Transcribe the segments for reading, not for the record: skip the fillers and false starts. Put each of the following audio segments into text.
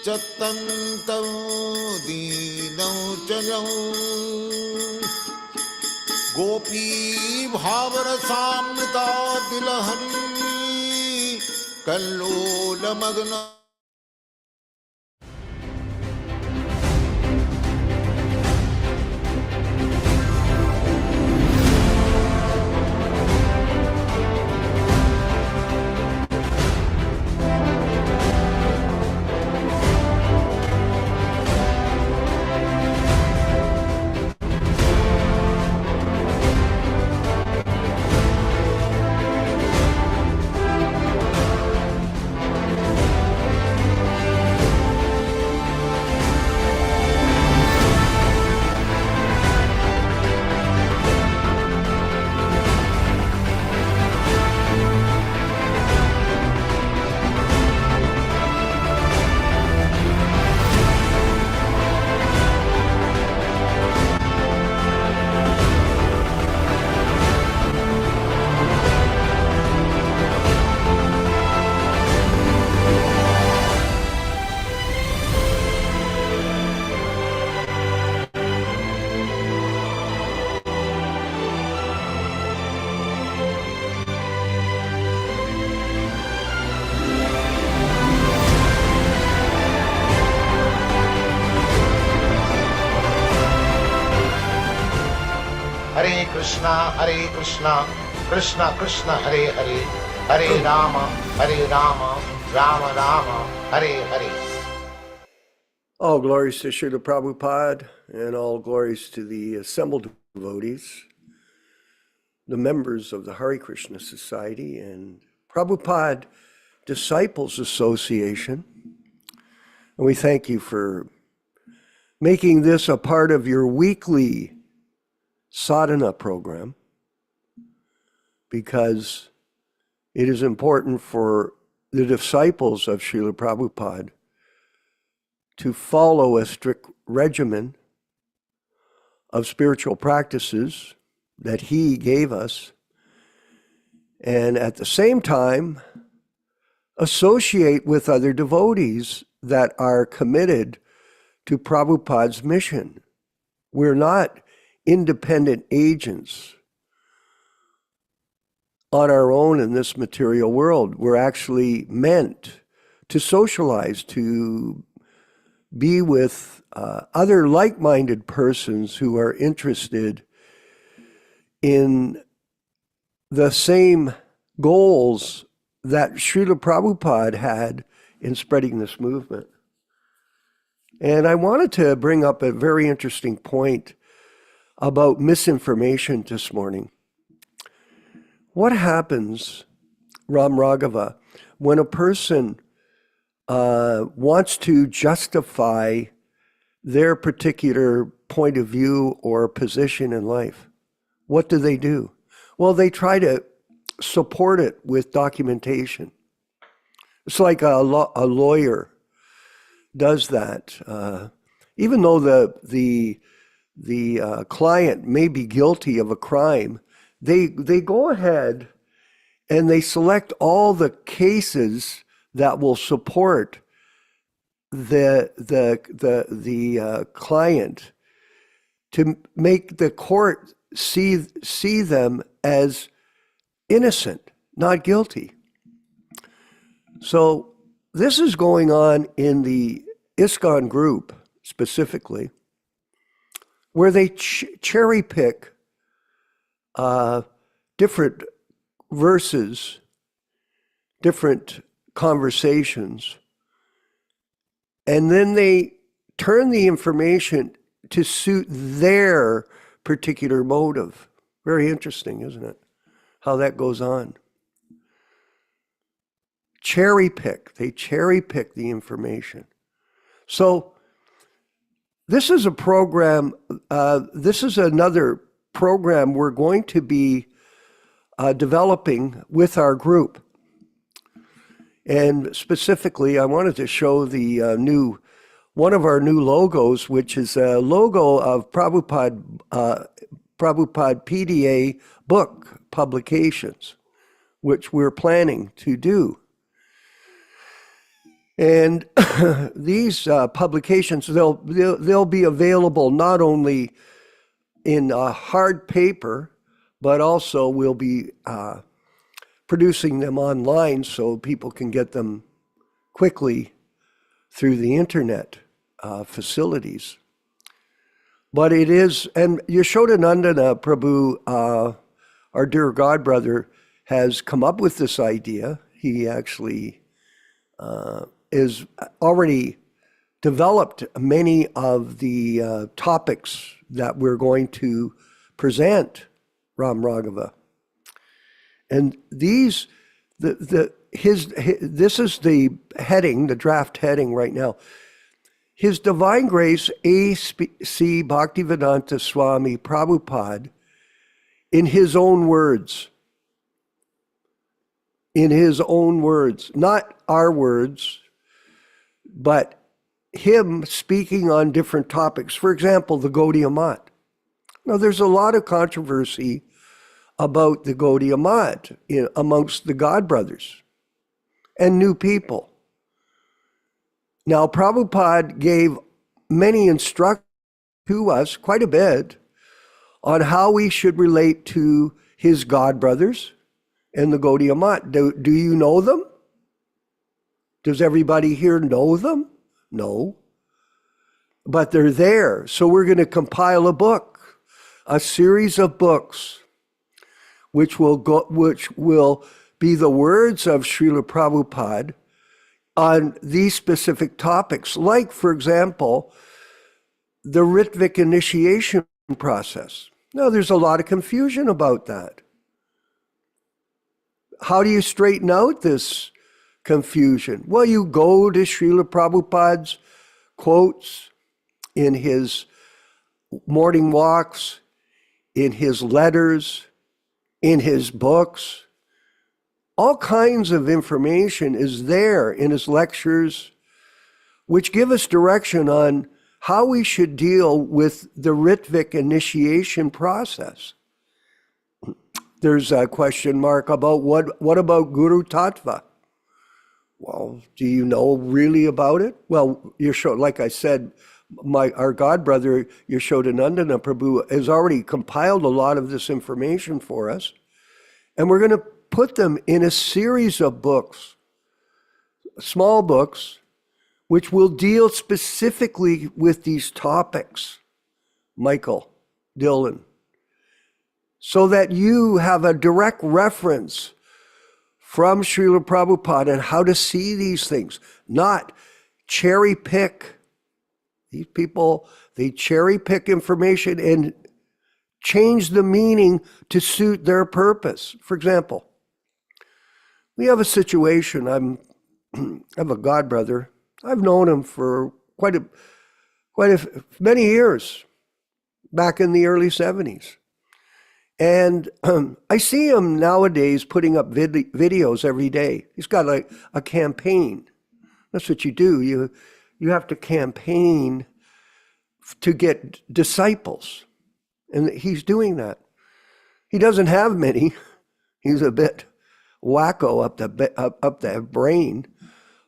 च दीनौ च यौ गोपी भावरसामृता Dilhari कल्लोलमग्न। Hare Krishna, Krishna Krishna Hare Hare, Hare Rama, Rama Rama, Hare Hare. All glories to Srila Prabhupada and all glories to the assembled devotees, the members of the Hare Krishna Society and Prabhupada Disciples Association. And we thank you for making this a part of your weekly sadhana program, because it is important for the disciples of Srila Prabhupada to follow a strict regimen of spiritual practices that he gave us, and at the same time associate with other devotees that are committed to Prabhupada's mission. We're not independent agents on our own in this material world. We're actually meant to socialize, to be with other like-minded persons who are interested in the same goals that Srila Prabhupada had in spreading this movement. And I wanted to bring up a very interesting point about misinformation this morning. What happens, Ram Raghava, when a person wants to justify their particular point of view or position in life? What do? Well, they try to support it with documentation. It's like a lawyer does that. Even though the client may be guilty of a crime, they go ahead and they select all the cases that will support the client to make the court see them as innocent, not guilty. So this is going on in the ISKCON group specifically, where they cherry pick different verses, different conversations, and then they turn the information to suit their particular motive. Very interesting, isn't it? How that goes on. They cherry pick the information. So this is a program, this is another program we're going to be developing with our group. And specifically, I wanted to show the one of our new logos, which is a logo of Prabhupada PDA book publications, which we're planning to do. And these publications, they'll be available not only in hard paper, but also we'll be producing them online so people can get them quickly through the internet facilities. But it is, and Yashodanandana Prabhu, our dear godbrother, has come up with this idea. He actually is already developed many of the topics that we're going to present, Ram Raghava. And these, this is the heading, the draft heading right now. His Divine Grace A.C. Bhaktivedanta Swami Prabhupada, in his own words, not our words, but him speaking on different topics. For example, the Gaudiya Math. Now, there's a lot of controversy about the Gaudiya Math amongst the godbrothers and new people. Now, Prabhupada gave many instructions to us, quite a bit, on how we should relate to his godbrothers and the Gaudiya Math. Do you know them? Does everybody here know them? No. But they're there. So we're going to compile a book, a series of books, which will be the words of Srila Prabhupada on these specific topics, like, for example, the Ritvik initiation process. Now, there's a lot of confusion about that. How do you straighten out this confusion? Well, you go to Srila Prabhupada's quotes in his morning walks, in his letters, in his books. All kinds of information is there in his lectures, which give us direction on how we should deal with the Ritvik initiation process. There's a question mark about what about Guru Tattva? Well, do you know really about it? Well, like I said, our godbrother Yashodanandana Prabhu has already compiled a lot of this information for us, and we're going to put them in a series of books, small books, which will deal specifically with these topics, Michael, Dylan, so that you have a direct reference from Srila Prabhupada on how to see these things, not cherry pick. These people, they cherry pick information and change the meaning to suit their purpose. For example, we have a situation. I have a godbrother. I've known him for many years, back in the early 70s. And I see him nowadays putting up videos every day. He's got a campaign. That's what you do. You have to campaign to get disciples. And he's doing that. He doesn't have many. He's a bit wacko up the brain,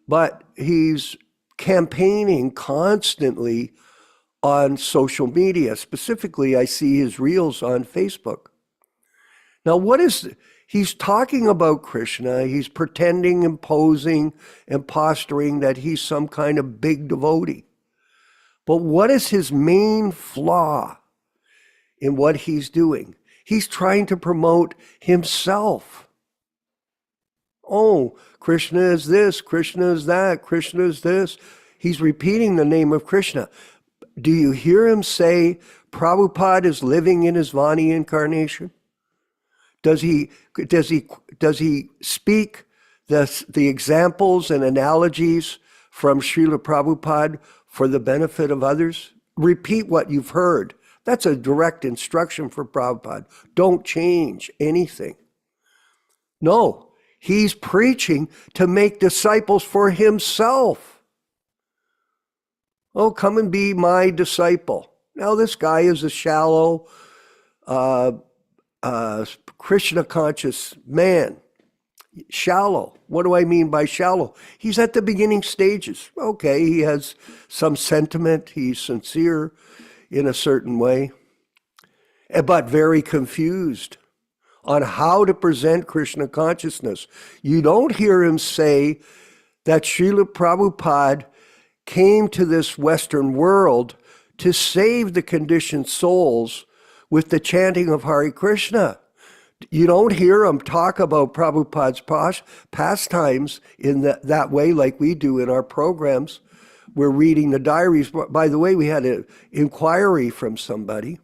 but he's campaigning constantly on social media. Specifically, I see his reels on Facebook. Now, he's talking about Krishna. He's pretending and posing and posturing that he's some kind of big devotee. But what is his main flaw in what he's doing? He's trying to promote himself. Oh, Krishna is this, Krishna is that, Krishna is this. He's repeating the name of Krishna. Do you hear him say Prabhupada is living in his Vani incarnation? Does he speak the examples and analogies from Srila Prabhupada for the benefit of others? Repeat what you've heard. That's a direct instruction for Prabhupada. Don't change anything. No. He's preaching to make disciples for himself. Oh, come and be my disciple. Now, this guy is a shallow, Krishna-conscious man. Shallow. What do I mean by shallow? He's at the beginning stages. Okay, he has some sentiment. He's sincere in a certain way, but very confused on how to present Krishna consciousness. You don't hear him say that Srila Prabhupada came to this Western world to save the conditioned souls with the chanting of Hare Krishna. You don't hear him talk about Prabhupada's pastimes in that way like we do in our programs. We're reading the diaries. By the way, we had an inquiry from somebody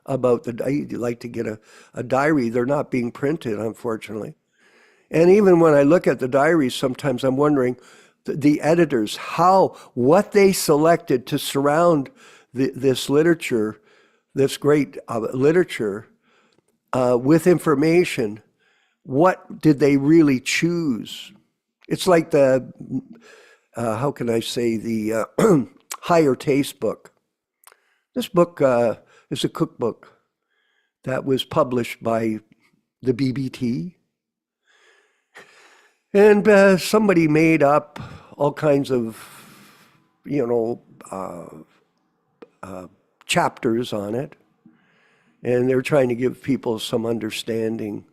about you'd like to get a diary. They're not being printed, unfortunately. And even when I look at the diaries, sometimes I'm wondering, the editors, what they selected to surround this literature, this great literature, with information, what did they really choose? It's like the, how can I say, the Higher Taste book. This book is a cookbook that was published by the BBT. And somebody made up all kinds of, chapters on it. And they're trying to give people some understanding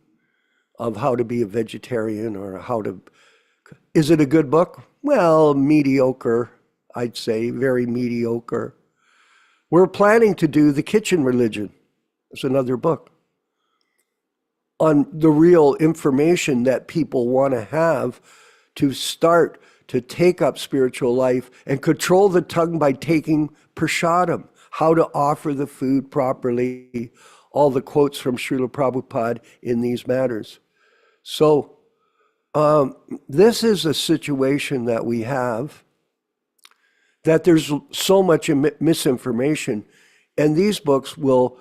of how to be a vegetarian or how to... Is it a good book? Well, mediocre, I'd say, very mediocre. We're planning to do The Kitchen Religion. It's another book on the real information that people want to have to start to take up spiritual life and control the tongue by taking prasadam, how to offer the food properly, all the quotes from Srila Prabhupada in these matters. So this is a situation that we have, that there's so much misinformation, and these books will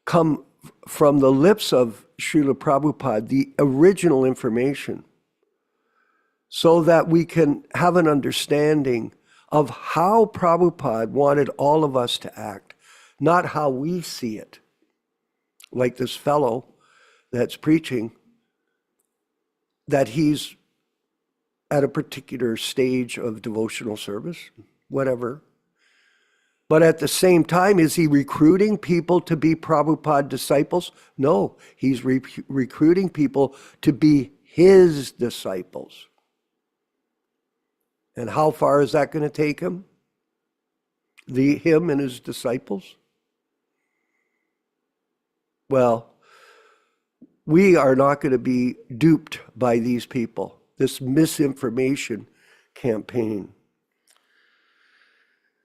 come from the lips of Srila Prabhupada, the original information, so that we can have an understanding of how Prabhupada wanted all of us to act, not how we see it. Like this fellow that's preaching, that he's at a particular stage of devotional service, whatever. But at the same time, is he recruiting people to be Prabhupada disciples? No, he's recruiting people to be his disciples. And how far is that going to take him? Him and his disciples? Well, we are not going to be duped by these people, this misinformation campaign.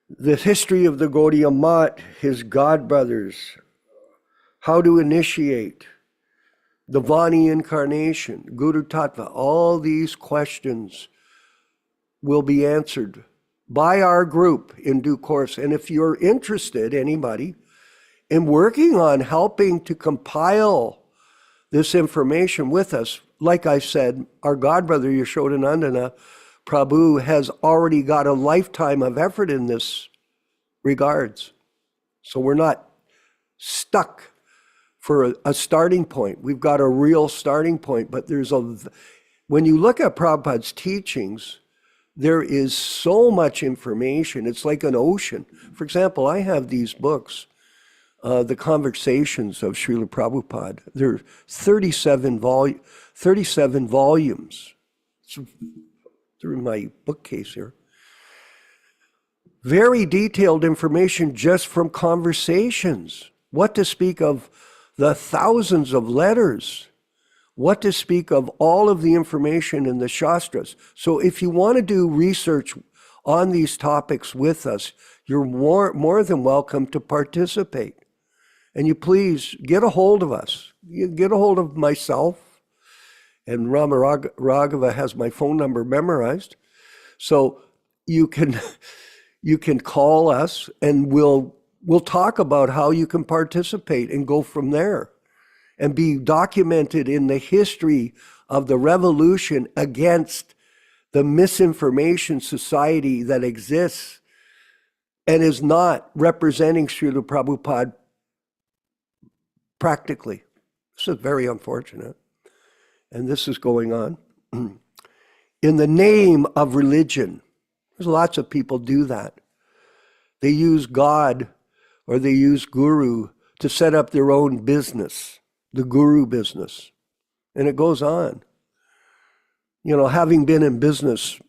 The history of the Gaudiya Math, his godbrothers, how to initiate, the Vani incarnation, Guru Tattva, all these questions will be answered by our group in due course. And if you're interested, anybody, in working on helping to compile this information with us, like I said, our godbrother Yashodanandana Prabhu has already got a lifetime of effort in this regards. So we're not stuck for a starting point. We've got a real starting point, but when you look at Prabhupada's teachings, there is so much information. It's like an ocean. For example, I have these books, the Conversations of Srila Prabhupada. They're 37 volumes. They're in my bookcase here. Very detailed information just from conversations. What to speak of the thousands of letters. What to speak of all of the information in the Shastras. So if you want to do research on these topics with us, you're more than welcome to participate. And you please get a hold of us. You get a hold of myself, and Rama Raghava has my phone number memorized. So you can call us, and we'll talk about how you can participate and go from there and be documented in the history of the revolution against the misinformation society that exists and is not representing Srila Prabhupada practically. This is very unfortunate. and this is going on, in the name of religion. There's lots of people do that. They use God or they use guru to set up their own business, the guru business. And it goes on. You know, having been in business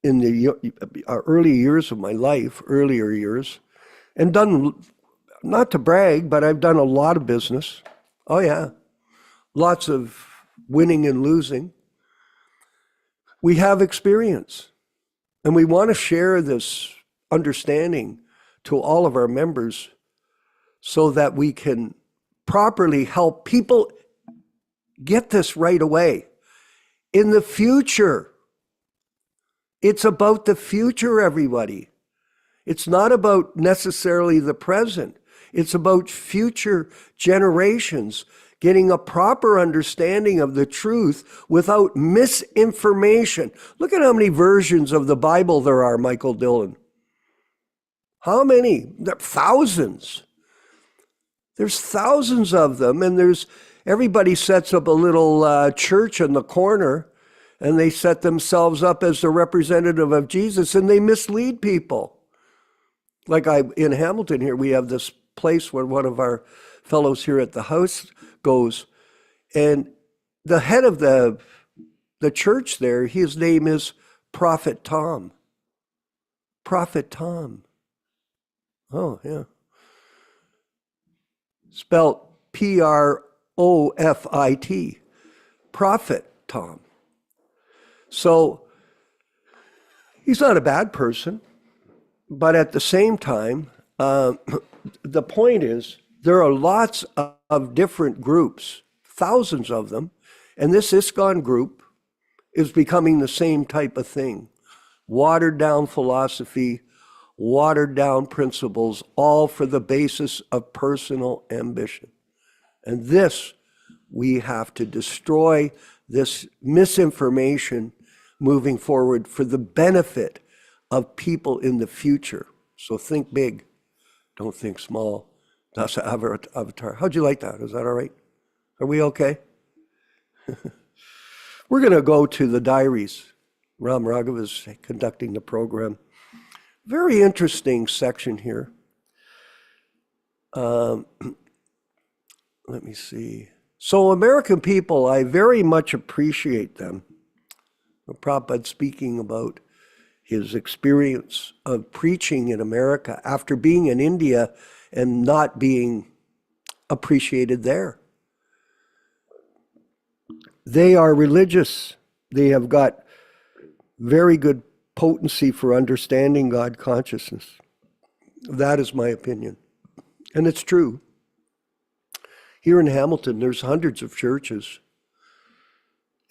in the early years of my life, earlier years, and done, not to brag, but I've done a lot of business. Oh yeah, lots of winning and losing. We have experience, and we want to share this understanding to all of our members so that we can properly help people get this right away. In the future, it's about the future, everybody. It's not about necessarily the present. It's about future generations getting a proper understanding of the truth without misinformation. Look at how many versions of the Bible there are, Michael Dillon. How many? There are thousands. There's thousands of them, and everybody sets up a little church in the corner, and they set themselves up as the representative of Jesus, and they mislead people. Like in Hamilton here, we have this place where one of our fellows here at the house goes, and the head of the church there, his name is Prophet Tom. Prophet Tom. Oh, yeah. Spelt Profit. Prophet Tom. So he's not a bad person, but at the same time, the point is there are lots of different groups, thousands of them, and this ISKCON group is becoming the same type of thing. Watered down philosophy, watered down principles, all for the basis of personal ambition. And this, we have to destroy this misinformation moving forward for the benefit of people in the future. So think big, don't think small. That's Avatar. How'd you like that? Is that all right? Are we okay? We're going to go to the diaries. Ram Raghav is conducting the program. Very interesting section here. Let me see. So American people, I very much appreciate them. Prabhupada speaking about his experience of preaching in America after being in India and not being appreciated there. They are religious. They have got very good potency for understanding God consciousness. That is my opinion. And it's true. Here in Hamilton, there's hundreds of churches.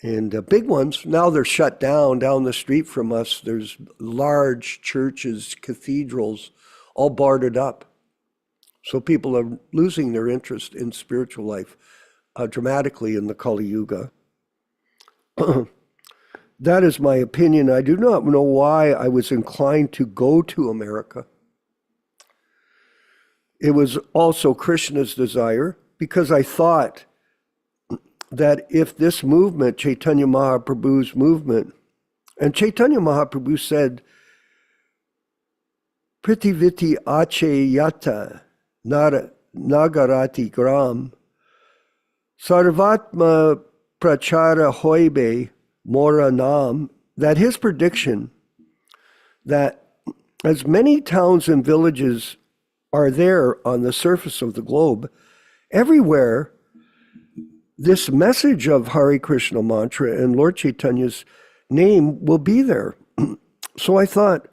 And big ones. Now they're shut down the street from us. There's large churches, cathedrals, all boarded up. So people are losing their interest in spiritual life dramatically in the Kali Yuga. That is my opinion. I do not know why I was inclined to go to America. It was also Krishna's desire, because I thought that if this movement, Chaitanya Mahaprabhu's movement, and Chaitanya Mahaprabhu said, Pritiviti ache yata nagarati gram, sarvatma prachara hoibe mora nam, that his prediction that as many towns and villages are there on the surface of the globe, everywhere this message of Hare Krishna mantra and Lord Chaitanya's name will be there. So I thought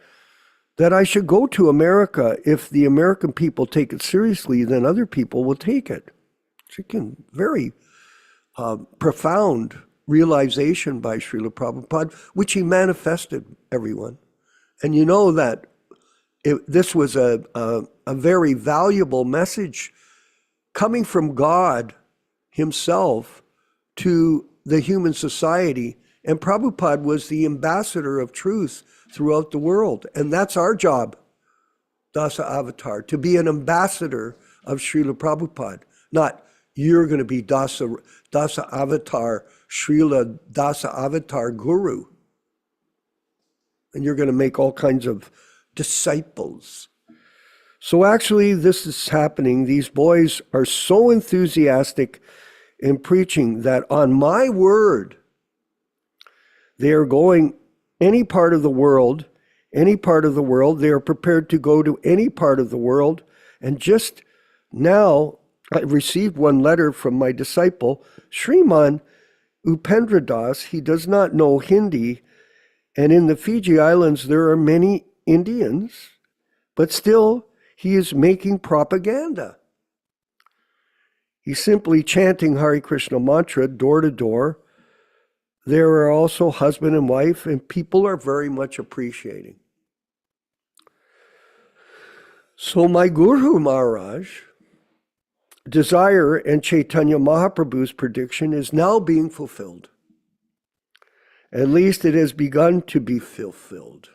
that I should go to America. If the American people take it seriously, then other people will take it. It's a very profound realization by Srila Prabhupada, which he manifested, everyone. And you know that this was a very valuable message coming from God himself to the human society. And Prabhupada was the ambassador of truth throughout the world. And that's our job, Dasa Avatar, to be an ambassador of Srila Prabhupada. Not you're going to be Dasa Dasa Avatar, Srila Dasa Avatar Guru. And you're going to make all kinds of disciples. So actually, this is happening. These boys are so enthusiastic in preaching that on my word, they are going any part of the world, any part of the world. They are prepared to go to any part of the world. And just now, I received one letter from my disciple, Sriman Upendra Das. He does not know Hindi. And in the Fiji Islands, there are many Indians, but still, he is making propaganda. He's simply chanting Hare Krishna mantra door to door. There are also husband and wife, and people are very much appreciating. So my Guru Maharaj, desire and Chaitanya Mahaprabhu's prediction is now being fulfilled. At least it has begun to be fulfilled.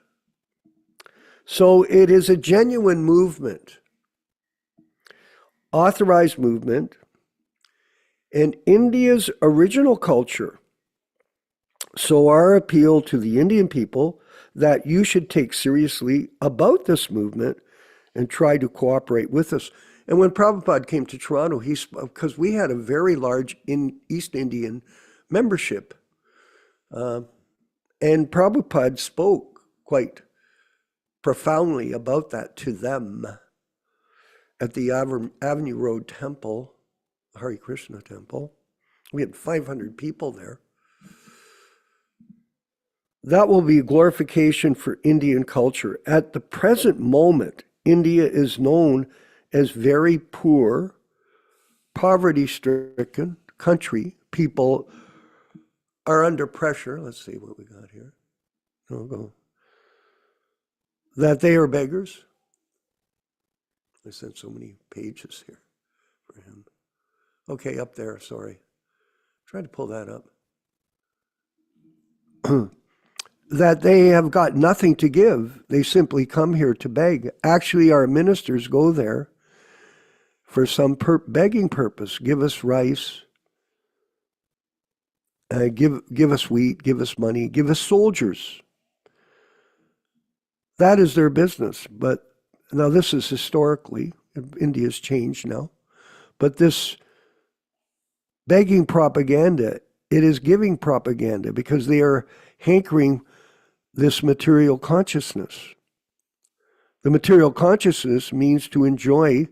So it is a genuine movement, authorized movement, and India's original culture. So our appeal to the Indian people that you should take seriously about this movement and try to cooperate with us. And when Prabhupada came to Toronto, he spoke, because we had a very large East Indian membership, and Prabhupada spoke quite profoundly about that to them at the Avenue Road Temple, Hare Krishna Temple. We had 500 people there. That will be a glorification for Indian culture. At the present moment, India is known as very poor, poverty-stricken country. People are under pressure. Let's see what we got here. Go. That they are beggars. I sent so many pages here for him. Okay, up there, sorry. Try to pull that up. That they have got nothing to give. They simply come here to beg. Actually, our ministers go there for some begging purpose. Give us rice, give us wheat, give us money, give us soldiers. That is their business. But now this is historically, India's changed now, but this begging propaganda, it is giving propaganda because they are hankering this material consciousness. The material consciousness means to enjoy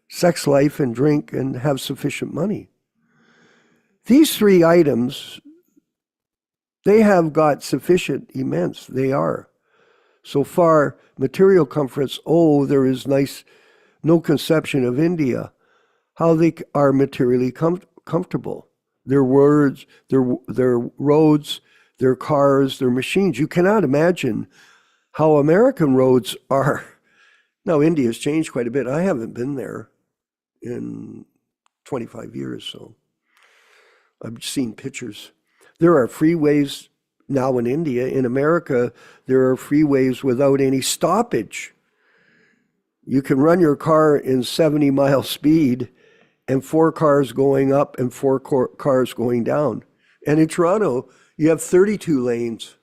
sex life and drink and have sufficient money. These three items, they have got sufficient immense. They are. So far, material comforts, there is no conception of India, how they are materially comfortable. Their words, their roads, their cars, their machines. You cannot imagine how American roads are. Now, India has changed quite a bit. I haven't been there in 25 years, so I've seen pictures. There are freeways now in India. In America, there are freeways without any stoppage. You can run your car in 70-mile speed and 4 cars going up and 4 cars going down. And in Toronto, you have 32 lanes.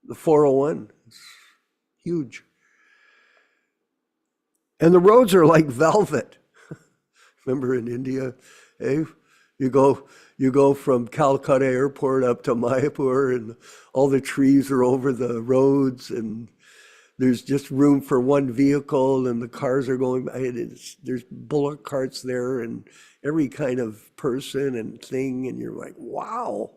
The 401, it's huge. And the roads are like velvet. Remember in India, you go from Calcutta Airport up to Mayapur, and all the trees are over the roads, and there's just room for one vehicle, and the cars are going by. There's bullock carts there, and every kind of person and thing, and you're like, wow,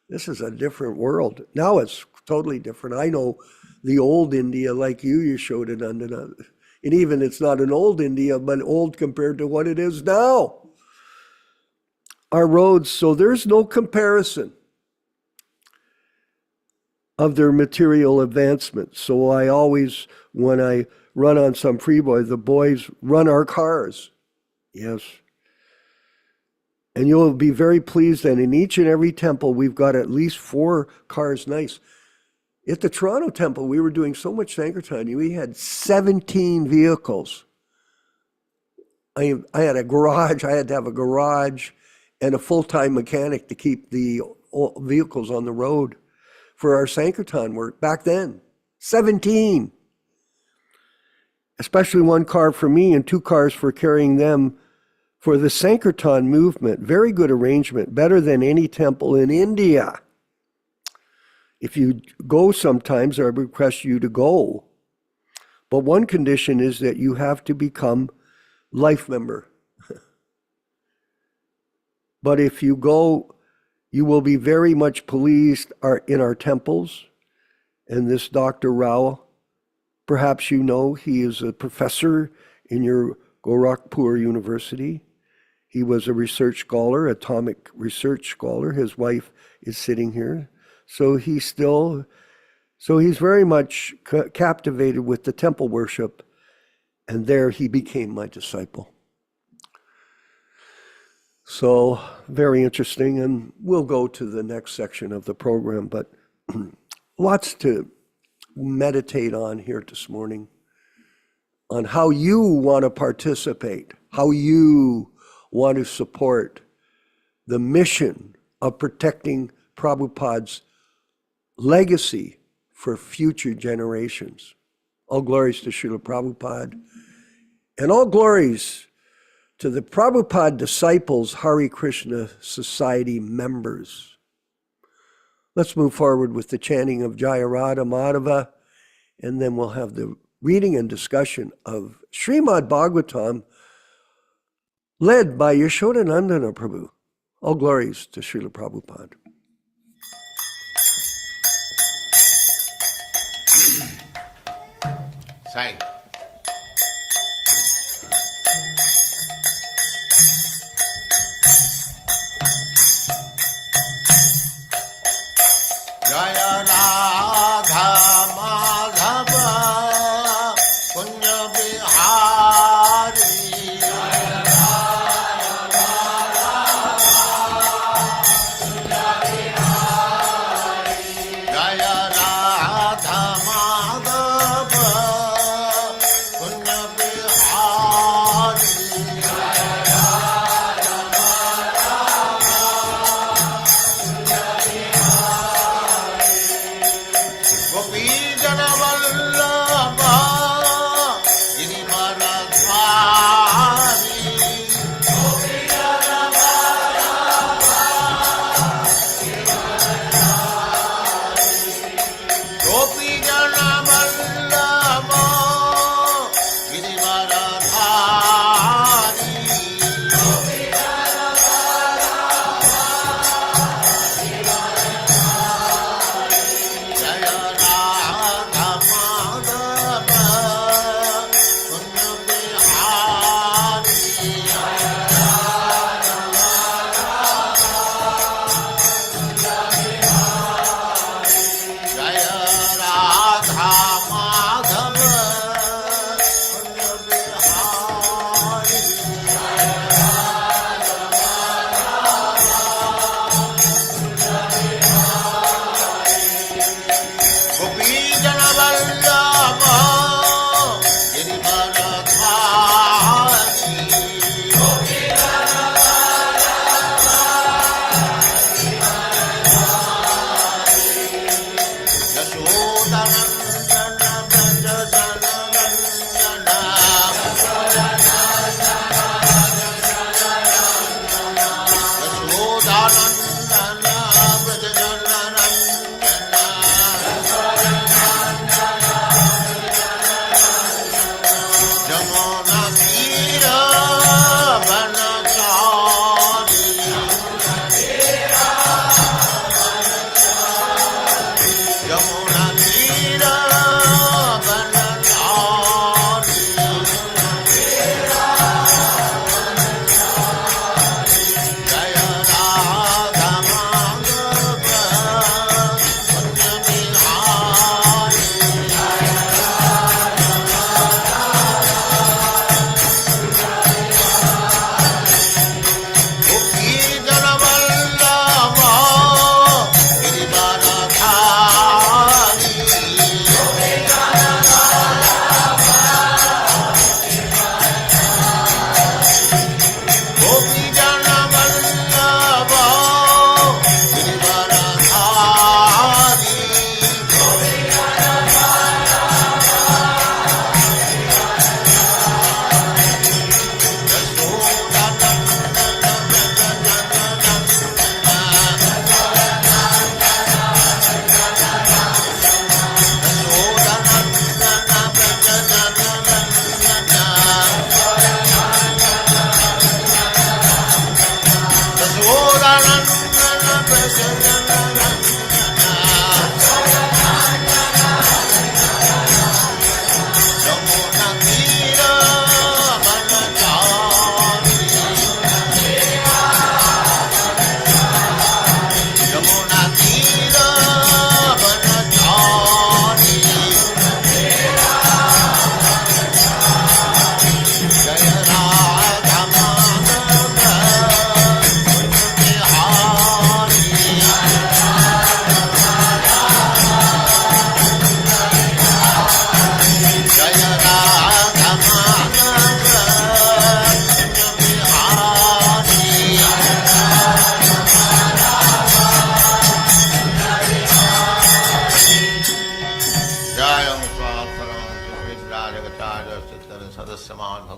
this is a different world. Now it's totally different. I know the old India, like you showed it under the, and even it's not an old India, but old compared to what it is now. Our roads, so there's no comparison of their material advancement. So I always, when I run on some freeway, the boys run our cars. Yes. And you'll be very pleased that in each and every temple, we've got at least 4 cars nice. At the Toronto temple, we were doing so much Sankirtan, we had 17 vehicles. I had a garage, I had to have a garage, and a full-time mechanic to keep the vehicles on the road for our Sankirtan work back then. 17. Especially one car for me and 2 cars for carrying them for the Sankirtan movement. Very good arrangement, better than any temple in India. If you go sometimes, I request you to go. But one condition is that you have to become life member. But if you go, you will be very much pleased in our temples. And this Dr. Rao, perhaps you know, he is a professor in your Gorakhpur University. He was a research scholar, atomic research scholar. His wife is sitting here. So he's very much captivated with the temple worship. And there he became my disciple. So very interesting. And we'll go to the next section of the program, but lots to meditate on here this morning on how you want to participate, how you want to support the mission of protecting Prabhupada's legacy for future generations. All glories to Srila Prabhupada, and all glories to the Prabhupada Disciples Hare Krishna Society members. Let's move forward with the chanting of Jaya Radha Madhava, and then we'll have the reading and discussion of Srimad Bhagavatam, led by Yashodanandana Prabhu. All glories to Srila Prabhupada. Sai. Jaya Radha Madhava Punya Bihari. Jaya Radha Punya Bihari. Jaya Radha Madhava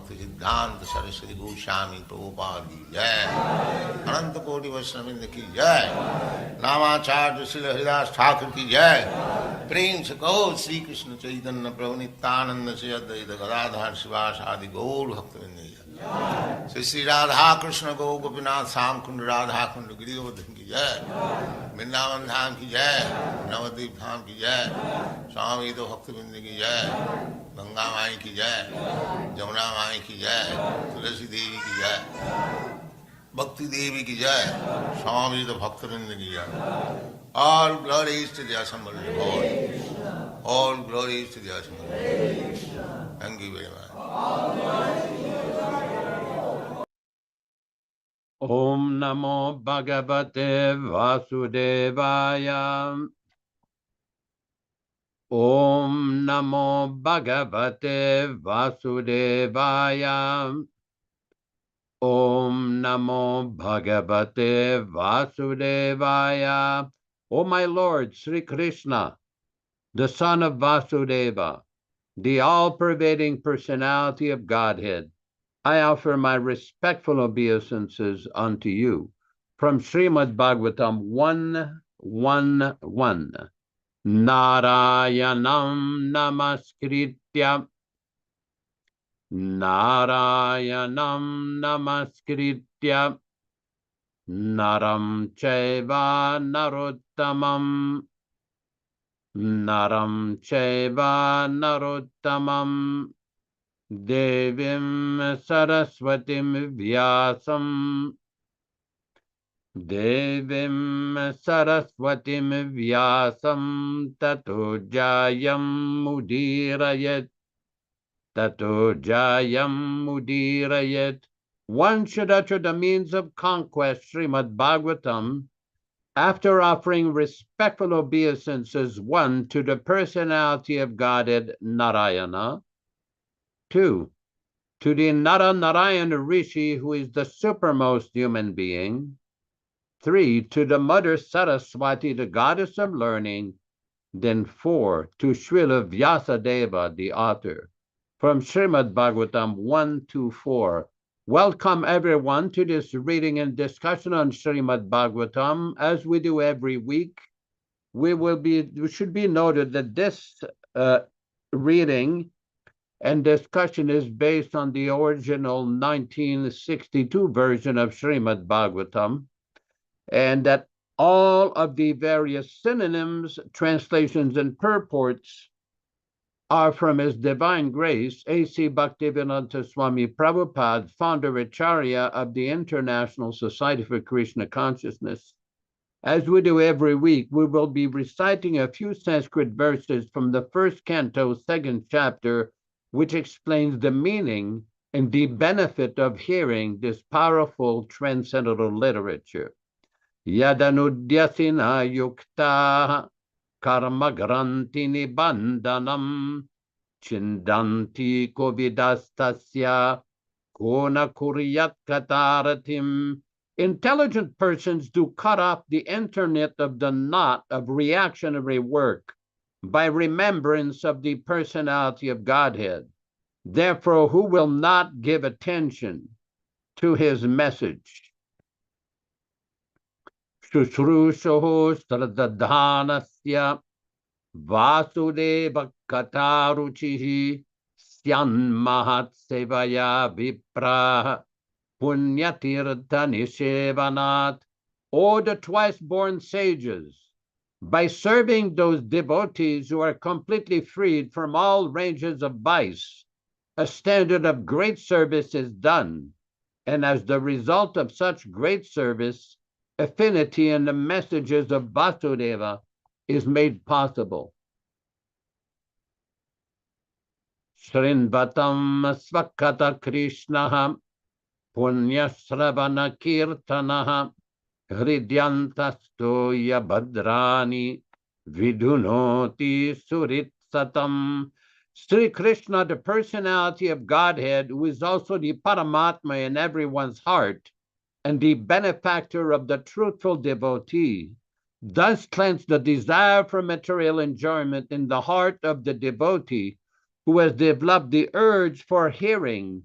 सिद्धांत सरस्वती गोस्वामी प्रभुपाद की जय, अनंत कोटि वैष्णववृंद की जय, नामाचार्य श्री हरिदास ठाकुर की जय। प्रेम से कहो श्री कृष्ण चैतन्य प्रभु नित्यानंद से अद्वैत गदाधर शिवास आदि गौर भक्तवृंद की जय। श्री श्री राधा कृष्ण गौ गोपीनाथ श्याम कुंड राधा कुंड गिरिवर्धन की जय, वृंदावन धाम की जय, नवद्वीप धाम की जय, स्वामी तो भक्तवृंद की जय, गंगा माई की जय, जमुना माई की जय, तुलसी देवी की जय, भक्ति देवी की जय, स्वामी तो भक्तवृंद की जय। All glories to the assembled Lord. All glories to the assembled Lord. Thank you very much. Om Namo Bhagavate Vasudevaya. Om Namo Bhagavate Vasudevaya. Om Namo Bhagavate Vasudevaya. O my Lord, Sri Krishna, the son of Vasudeva, the all-pervading personality of Godhead, I offer my respectful obeisances unto you. From Srimad Bhagavatam 1:1:1. Narayanam namaskritya. Narayanam namaskritya. Naram chaiva narottamam. Naram chaiva narottamam. Devim Saraswatim Vyāsam. Devim Saraswatim Vyāsam tato jayam mudirayat. Tato jayam mudirayat. One should utter the means of conquest, Srimad Bhagavatam, after offering respectful obeisances, 1, to the personality of Godhead Narayana, 2, to the Narayana Rishi, who is the supermost human being, 3, to the Mother Saraswati, the goddess of learning, then 4, to Srila Vyāsa Deva, the author. From Srimad Bhagavatam 1-4. Welcome everyone to this reading and discussion on Srimad Bhagavatam. As we do every week, it should be noted that this reading and discussion is based on the original 1962 version of Srimad Bhagavatam, and that all of the various synonyms, translations, and purports are from His Divine Grace, A.C. Bhaktivedanta Swami Prabhupada, founder Acharya of the International Society for Krishna Consciousness. As we do every week, we will be reciting a few Sanskrit verses from the first canto, second chapter, which explains the meaning and the benefit of hearing this powerful transcendental literature. Yadanudyasina yukta karma granti nibandanam chindanti kovidastasya kona kuryat kataratim. Intelligent persons do cut off the internet of the knot of reactionary work by remembrance of the personality of Godhead. Therefore, who will not give attention to His message? Shushrushoho sradadhanasya vasudeva kataruchihi syan mahat sevaya vipra punyatirtha nishevanat. O the twice-born sages, By serving those devotees who are completely freed from all ranges of vice, a standard of great service is done, and as the result of such great service, affinity in the messages of Vasudeva is made possible. Srinvatam Svakata Krishnaha Punyasravana Kirtanaha Hridyantastoya Bhadrani Vidunoti Surit Satam. Sri Krishna, the personality of Godhead, who is also the Paramatma in everyone's heart and the benefactor of the truthful devotee, thus cleanse the desire for material enjoyment in the heart of the devotee who has developed the urge for hearing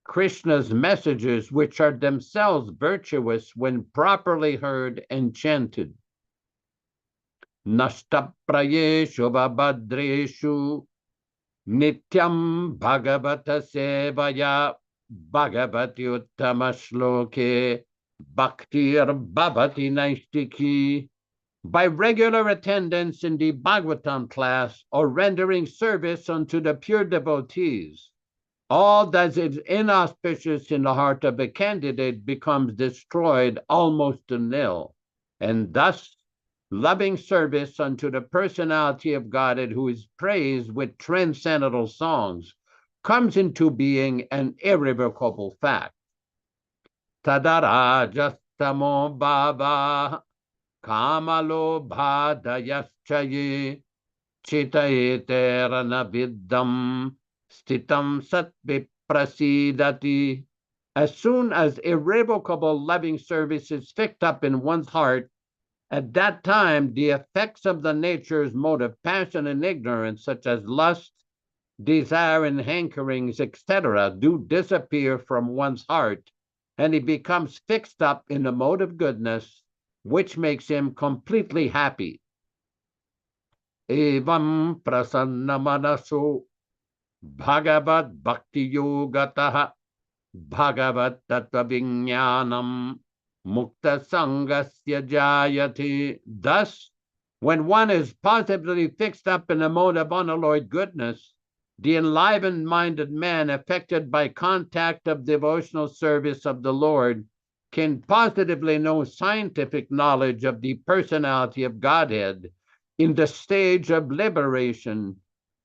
Krishna's messages, which are themselves virtuous when properly heard and chanted. Nashtaprayeshu vabhadreshu Nityam Bhagavata Sevaya Bhagavati Uttama Shloke Bhaktir Bhavati Naistiki. By regular attendance in the Bhagavatam class or rendering service unto the pure devotees, all that is inauspicious in the heart of a candidate becomes destroyed almost to nil, and thus loving service unto the personality of Godhead, who is praised with transcendental songs, comes into being an irrevocable fact. Tadarajastamo bhava kamalo bhadayaschaye chitayeterana viddam stitam satviprasidati. As soon as irrevocable loving service is fixed up in one's heart, at that time, the effects of the nature's mode of passion and ignorance, such as lust, desire, and hankerings, etc., do disappear from one's heart, and he becomes fixed up in the mode of goodness, which makes him completely happy. Evam prasanna manaso bhagavat bhakti yogataha bhagavat tattva vijnanam Mukta sangasya jayati. Thus, when one is positively fixed up in the mode of unalloyed goodness, the enlivened-minded man affected by contact of devotional service of the Lord can positively know scientific knowledge of the personality of Godhead in the stage of liberation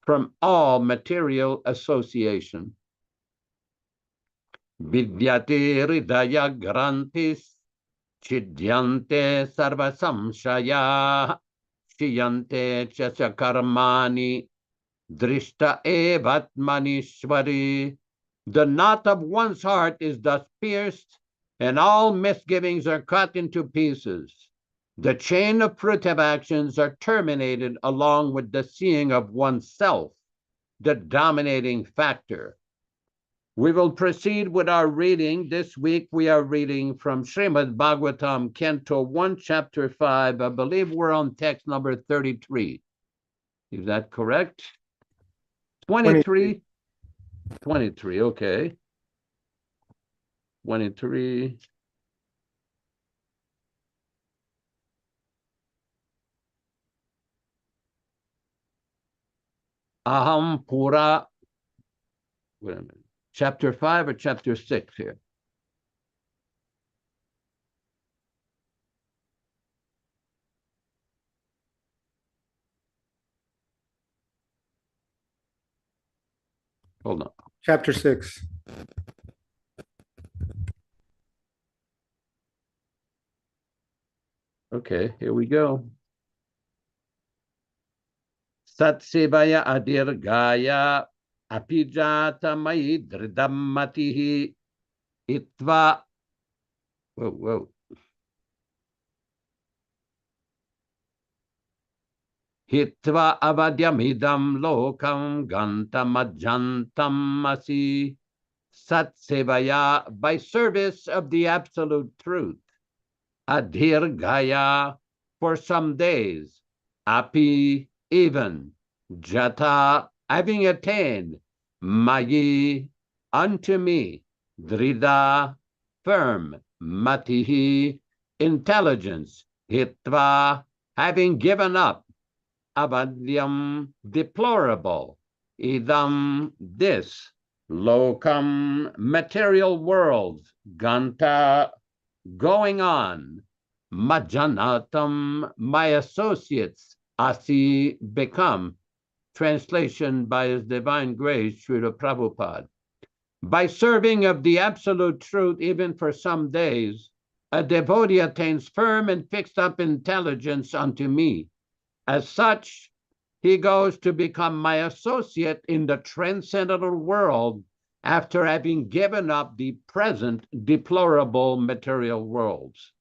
from all material association. Vidyate hridaya grantis Chidyante sarva samshaya shiyante chasya karmani drishta evatmanishvari. The knot of one's heart is thus pierced, and all misgivings are cut into pieces. The chain of fruitive actions are terminated along with the seeing of oneself, the dominating factor. We will proceed with our reading. This week we are reading from Srimad Bhagavatam, Canto 1, Chapter 5. I believe we're on text number 33. Is that correct? 23? 23, okay. 23. Aham Pura. Wait a minute. Chapter 5 or chapter 6 here? Hold on. Chapter 6. Okay, here we go. Satsevaya adirgaya apijata mai dridammatihi itva. Whoa. Hitva avadyamidam lokam gantamajjantam asi. Satsevaya, by service of the absolute truth. Adhirgaya, for some days. Api, even. Jata, having attained. Mayi, unto me. Drida, firm. Matihi, intelligence. Hitva, having given up avadyam deplorable, idam this, lokam material world, ganta going on, majanatam my associates, asi become, translation by His Divine Grace, Srila Prabhupada. By serving of the absolute truth even for some days, a devotee attains firm and fixed up intelligence unto me. As such, he goes to become my associate in the transcendental world after having given up the present deplorable material worlds.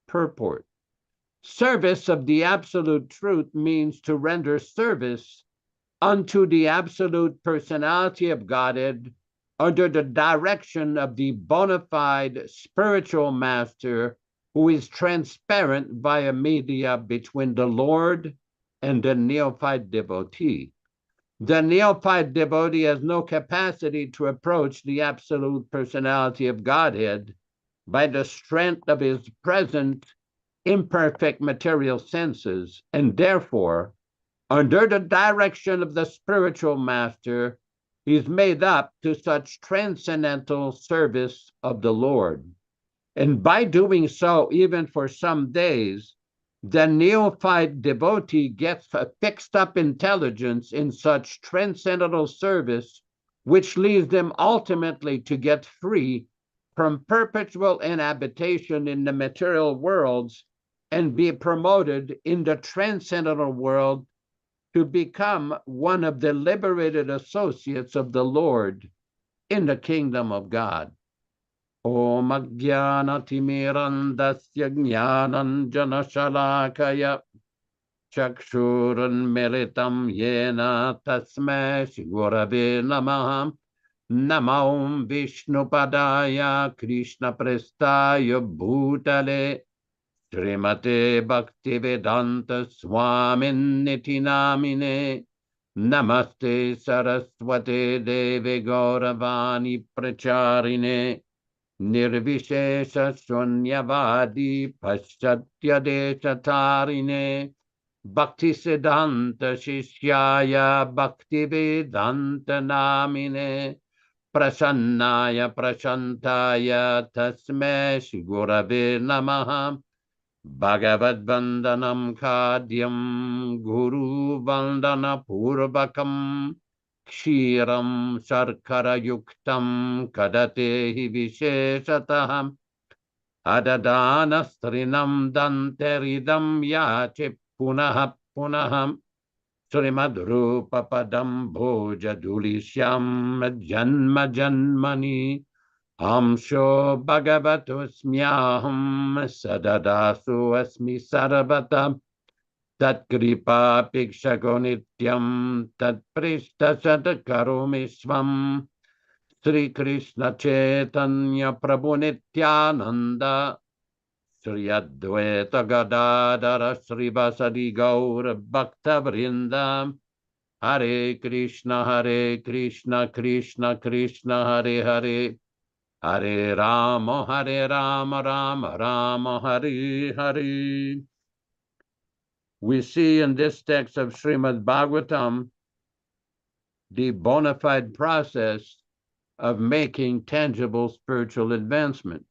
Purport. Service of the absolute truth means to render service unto the absolute personality of Godhead under the direction of the bona fide spiritual master who is transparent via media between the Lord and the neophyte devotee. The neophyte devotee has no capacity to approach the absolute personality of Godhead by the strength of his present imperfect material senses, and therefore, under the direction of the spiritual master, he is made up to such transcendental service of the Lord. And by doing so, even for some days, the neophyte devotee gets a fixed up intelligence in such transcendental service, which leads them ultimately to get free from perpetual inhabitation in the material worlds and be promoted in the transcendental world to become one of the liberated associates of the Lord in the kingdom of God. Om Ajnana Timirandasya Jnananjana Shalakaya Chakshuran Militam Yena Tasmai Gurave Namaha Namo Vishnupadaya Krishna Prestaya Bhutale Srimate Bhaktivedanta Swamin Niti Namine Namaste Saraswate Devi Gauravani Pracharine Nirvishesha Shunyavadi Paschatya Deshatarine Bhaktisiddhanta Shishyaya Bhaktivedanta Namine Prasannaya Prashantaya Tasme Gurave Namaha Bhagavad Vandanam Khadyam Guru Vandana Purvakam Kshiram Sarkara Yuktam Kadatehi Visheshataham Adadana Strinam Danteridam Yache Punaha Punaham Srimad Rupa Padam Bhoja Dulishyam Janma Janmani Amsho Bhagavatosmyaham Sadadasu Asmi Sarabata Tat Kripa Pikshako Nityam Tat Prishta Satakaromi Swam Sri Krishna Chaitanya Prabhu Nityananda Sri Advaita Gadadara Sri Vasadi Gaur Bhakta Vrinda Hare Krishna Krishna Krishna Hare Hare Hare Rama, Rama Rama, Hare Hare. We see in this text of Srimad Bhagavatam the bona fide process of making tangible spiritual advancement.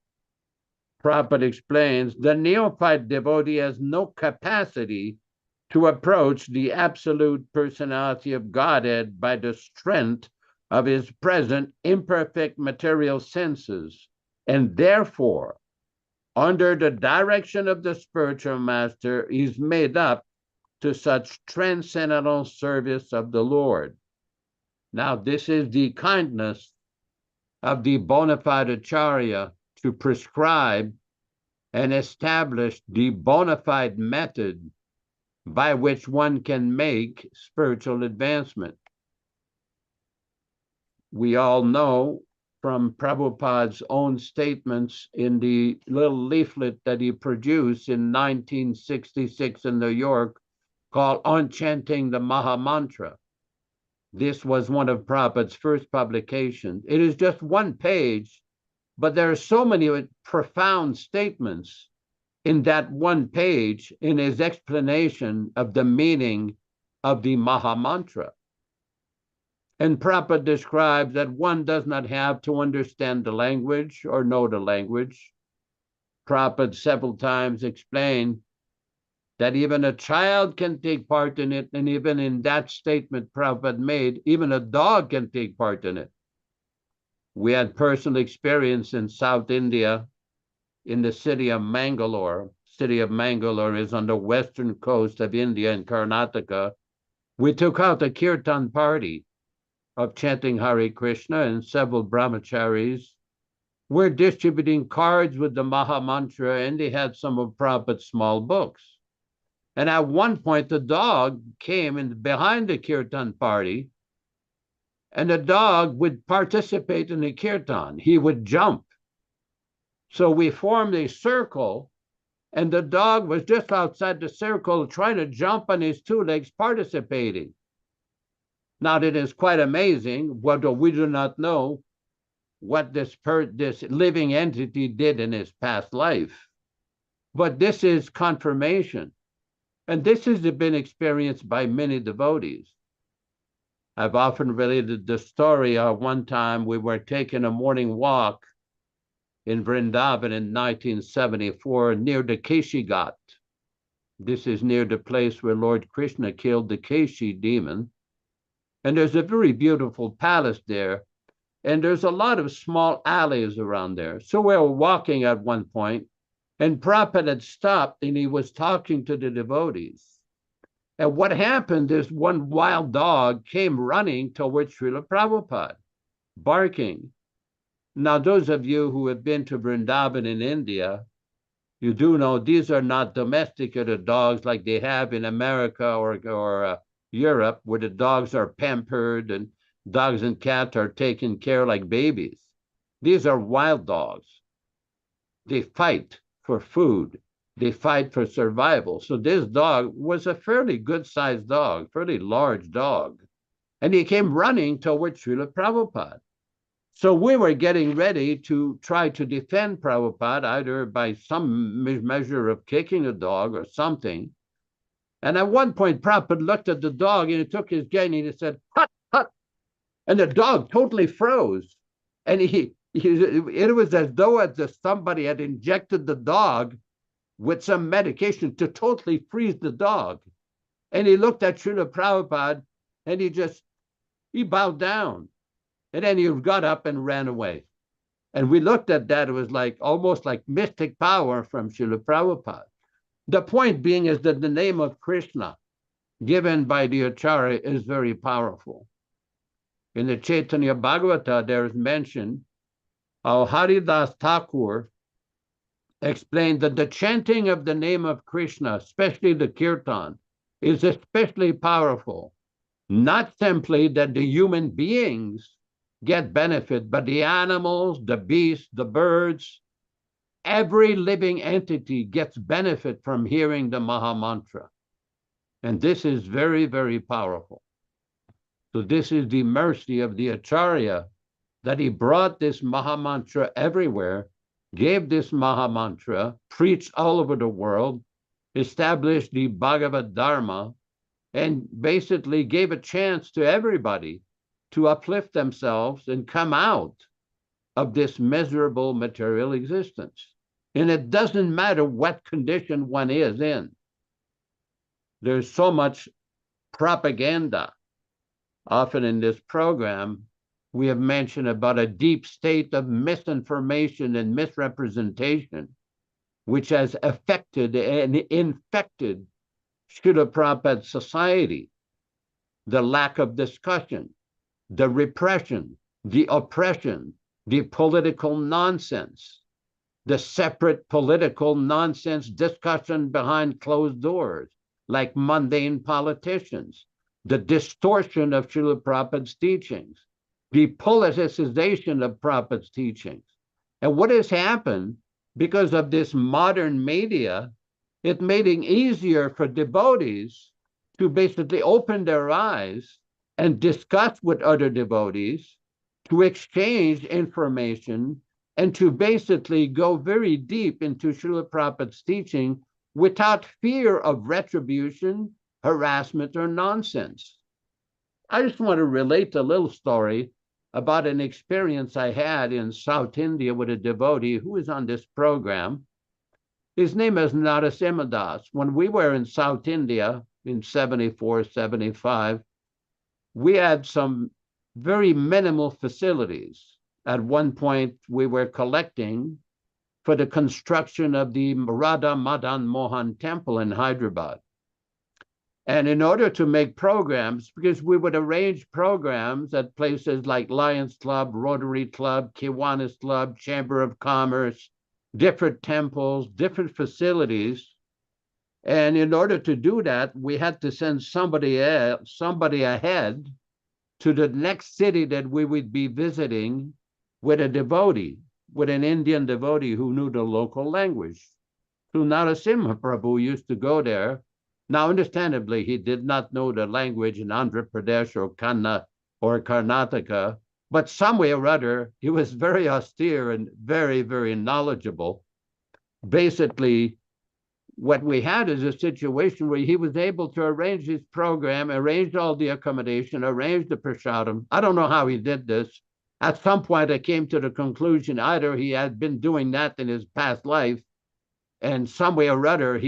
Prabhupada explains, the neophyte devotee has no capacity to approach the absolute personality of Godhead by the strength of his present imperfect material senses, and therefore, under the direction of the spiritual master, is made up to such transcendental service of the Lord. Now, this is the kindness of the bona fide acharya to prescribe and establish the bona fide method by which one can make spiritual advancement. We all know from Prabhupada's own statements in the little leaflet that he produced in 1966 in New York called Enchanting the Maha Mantra. This was one of Prabhupada's first publications. It is just one page, but there are so many profound statements in that one page in his explanation of the meaning of the Maha Mantra. And Prabhupada describes that one does not have to understand the language or know the language. Prabhupada several times explained that even a child can take part in it, and even in that statement Prabhupada made, even a dog can take part in it. We had personal experience in South India, in the city of Mangalore. City of Mangalore is on the western coast of India in Karnataka. We took out a kirtan party of chanting Hare Krishna, and several brahmacharis were distributing cards with the Maha Mantra, and they had some of Prabhupada's small books. And at one point, the dog came in behind the kirtan party, and the dog would participate in the kirtan. He would jump. So we formed a circle, and the dog was just outside the circle trying to jump on his two legs, participating. Now, that is quite amazing, although we do not know what this living entity did in his past life. But this is confirmation. And this has been experienced by many devotees. I've often related the story of one time we were taking a morning walk in Vrindavan in 1974 near the Keshi Ghat. This is near the place where Lord Krishna killed the Keshi demon. And there's a very beautiful palace there. And there's a lot of small alleys around there. So we were walking at one point, and Prabhupada had stopped, and he was talking to the devotees. And what happened is one wild dog came running towards Srila Prabhupada, barking. Now, those of you who have been to Vrindavan in India, you do know these are not domesticated dogs like they have in America or Europe, where the dogs are pampered and dogs and cats are taken care like babies. These are wild dogs. They fight for food. They fight for survival. So this dog was a fairly good-sized dog, fairly large dog. And he came running towards Srila Prabhupada. So we were getting ready to try to defend Prabhupada, either by some measure of kicking the dog or something. And at one point, Prabhupada looked at the dog, and he took his gun and he said, "Hut, hut." And the dog totally froze. And it was as though somebody had injected the dog with some medication to totally freeze the dog. And he looked at Srila Prabhupada, and he bowed down. And then he got up and ran away. And we looked at that, it was almost like mystic power from Srila Prabhupada. The point being is that the name of Krishna given by the Acharya is very powerful. In the Chaitanya Bhagavata, there is mention how Haridas Thakur explained that the chanting of the name of Krishna, especially the kirtan, is especially powerful. Not simply that the human beings get benefit, but the animals, the beasts, the birds, every living entity gets benefit from hearing the Maha Mantra. And this is very, very powerful. So this is the mercy of the Acharya, that he brought this Maha Mantra everywhere, gave this Maha Mantra, preached all over the world, established the Bhagavad Dharma, and basically gave a chance to everybody to uplift themselves and come out of this miserable material existence. And it doesn't matter what condition one is in. There's so much propaganda. Often in this program, we have mentioned about a deep state of misinformation and misrepresentation, which has affected and infected Srila Prabhupada's society. The lack of discussion, the repression, the oppression, the political nonsense, the separate political nonsense discussion behind closed doors, like mundane politicians, the distortion of Srila Prabhupada's teachings, the politicization of Prabhupada's teachings. And what has happened, because of this modern media, it made it easier for devotees to basically open their eyes and discuss with other devotees, to exchange information and to basically go very deep into Srila Prabhupada's teaching without fear of retribution, harassment, or nonsense. I just want to relate a little story about an experience I had in South India with a devotee who is on this program. His name is Narasimha. When we were in South India in 74, 75, we had some very minimal facilities. At one point, we were collecting for the construction of the Radha Madan Mohan Temple in Hyderabad. And in order to make programs, because we would arrange programs at places like Lions Club, Rotary Club, Kiwanis Club, Chamber of Commerce, different temples, different facilities. And in order to do that, we had to send somebody ahead to the next city that we would be visiting with a devotee, with an Indian devotee who knew the local language. So Narasimha Prabhu used to go there. Now, understandably, he did not know the language in Andhra Pradesh or Kannada or Karnataka, but some way or other, he was very austere and very, very knowledgeable. Basically, what we had is a situation where he was able to arrange his program, arrange all the accommodation, arrange the prasadam. I don't know how he did this. At some point, I came to the conclusion either he had been doing that in his past life, and some way or other,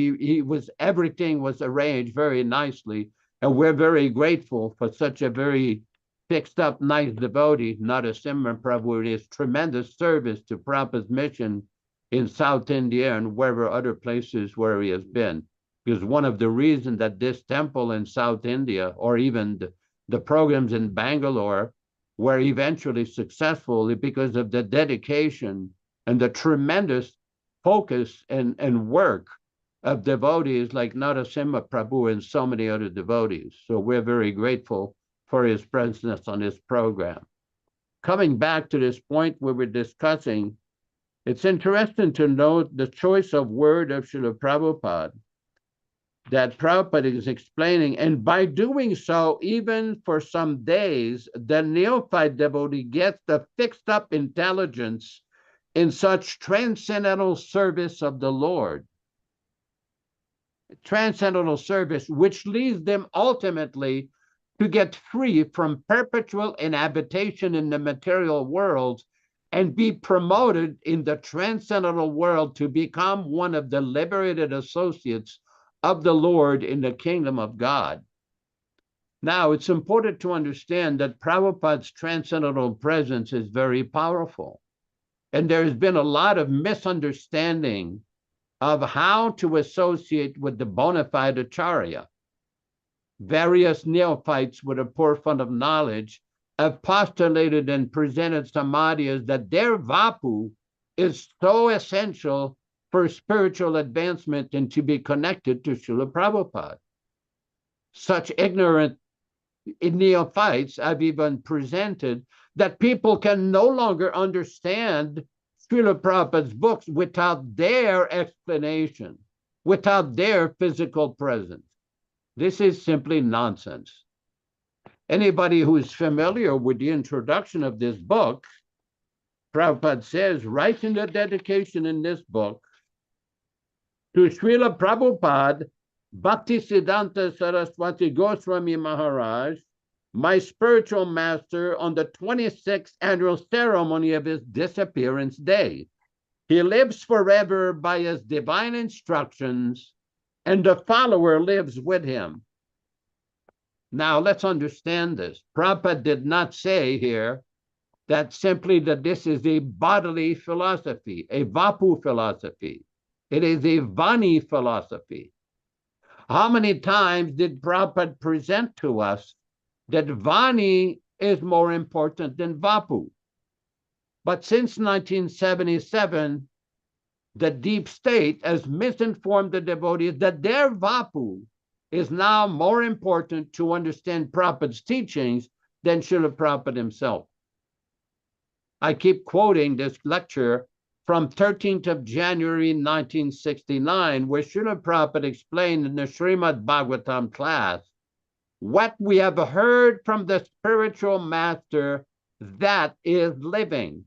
everything was arranged very nicely. And we're very grateful for such a very fixed up, nice devotee, Narasimha Prabhu, his tremendous service to Prabhupada's mission in South India and wherever other places where he has been. Because one of the reasons that this temple in South India, or even the programs in Bangalore, were eventually successful is because of the dedication and the tremendous focus and work of devotees like Narasimha Prabhu and so many other devotees. So we're very grateful for his presence on this program. Coming back to this point where we're discussing, it's interesting to note the choice of word of Srila Prabhupada, that Prabhupada is explaining, and by doing so, even for some days, the neophyte devotee gets the fixed up intelligence in such transcendental service of the Lord. Transcendental service, which leads them ultimately to get free from perpetual inhabitation in the material world and be promoted in the transcendental world to become one of the liberated associates of the Lord in the kingdom of God. Now, it's important to understand that Prabhupada's transcendental presence is very powerful. And there's been a lot of misunderstanding of how to associate with the bona fide acharya. Various neophytes with a poor fund of knowledge have postulated and presented samadhis that their vapu is so essential for spiritual advancement and to be connected to Srila Prabhupada. Such ignorant neophytes have even presented that people can no longer understand Srila Prabhupada's books without their explanation, without their physical presence. This is simply nonsense. Anybody who is familiar with the introduction of this book, Prabhupada says right in the dedication in this book, to Srila Prabhupada, Bhaktisiddhanta Saraswati Goswami Maharaj, my spiritual master, on the 26th annual ceremony of his disappearance day. He lives forever by his divine instructions, and the follower lives with him. Now, let's understand this. Prabhupada did not say here that simply that this is a bodily philosophy, a vapu philosophy. It is a vani philosophy. How many times did Prabhupada present to us that vani is more important than vapu? But since 1977, the deep state has misinformed the devotees that their vapu is now more important to understand Prabhupada's teachings than Srila Prabhupada himself. I keep quoting this lecture from 13th of January 1969, where Srila Prabhupada explained in the Srimad Bhagavatam class, what we have heard from the spiritual master, that is living.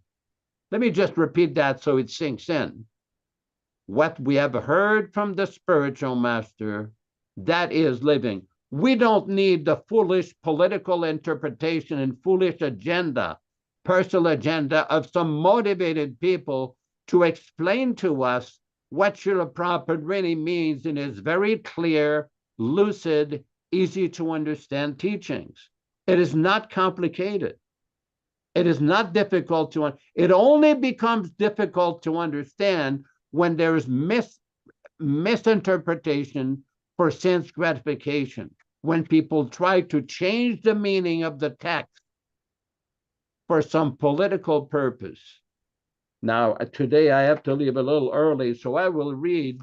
Let me just repeat that so it sinks in. What we have heard from the spiritual master, that is living. We don't need the foolish political interpretation and foolish agenda, personal agenda of some motivated people to explain to us what Srila Prabhupada really means in his very clear, lucid, easy to understand teachings. It is not complicated. It is not difficult to, it only becomes difficult to understand when there is misinterpretation for sense gratification, when people try to change the meaning of the text for some political purpose. Now, today I have to leave a little early, so I will read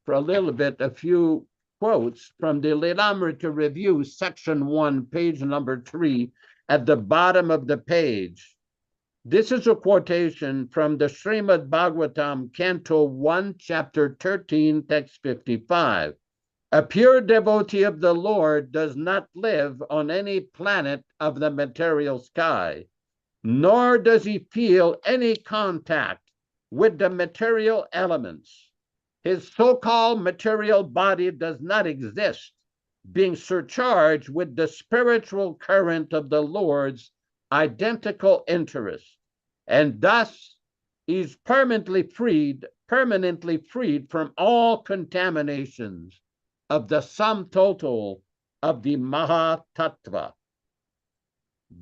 for a little bit a few quotes from the Lilamrita Review, section 1, page number 3, at the bottom of the page. This is a quotation from the Srimad Bhagavatam, Canto 1, Chapter 13, Text 55. A pure devotee of the Lord does not live on any planet of the material sky, nor does he feel any contact with the material elements. His so-called material body does not exist, being surcharged with the spiritual current of the Lord's identical interest, and thus is permanently freed from all contaminations of the sum total of the Mahatattva.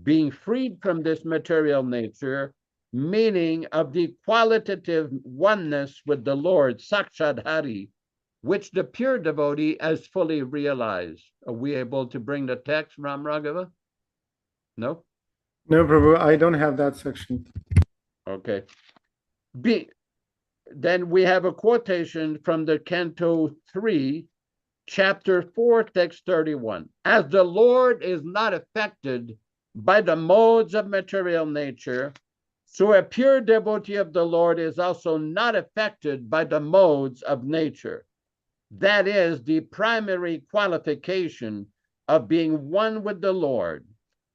Being freed from this material nature, meaning of the qualitative oneness with the Lord, Sakshat Hari, which the pure devotee has fully realized. Are we able to bring the text, Ram Raghava? No? No, Prabhu, I don't have that section. Okay. Then we have a quotation from the Canto 3, Chapter 4, Text 31. As the Lord is not affected by the modes of material nature, so a pure devotee of the Lord is also not affected by the modes of nature. That is the primary qualification of being one with the Lord.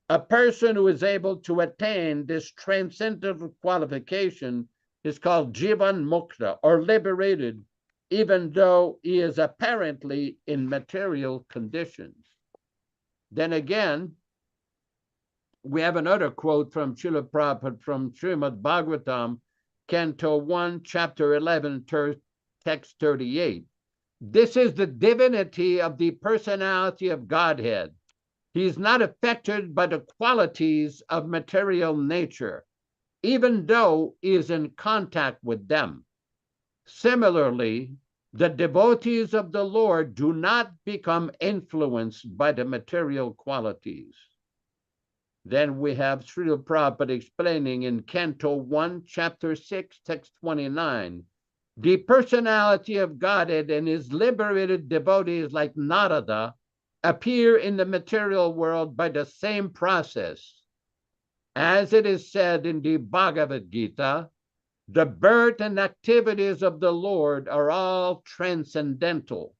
A person who is able to attain this transcendental qualification is called Jivan Mukta, or liberated, even though he is apparently in material conditions. Then again, we have another quote from Srila Prabhupada from Srimad Bhagavatam, Canto 1, Chapter 11, Text 38. This is the divinity of the personality of Godhead. He is not affected by the qualities of material nature, even though he is in contact with them. Similarly, the devotees of the Lord do not become influenced by the material qualities. Then we have Srila Prabhupada explaining in Canto 1, Chapter 6, Text 29, the personality of Godhead and his liberated devotees like Nārada appear in the material world by the same process. As it is said in the Bhagavad Gita, the birth and activities of the Lord are all transcendental.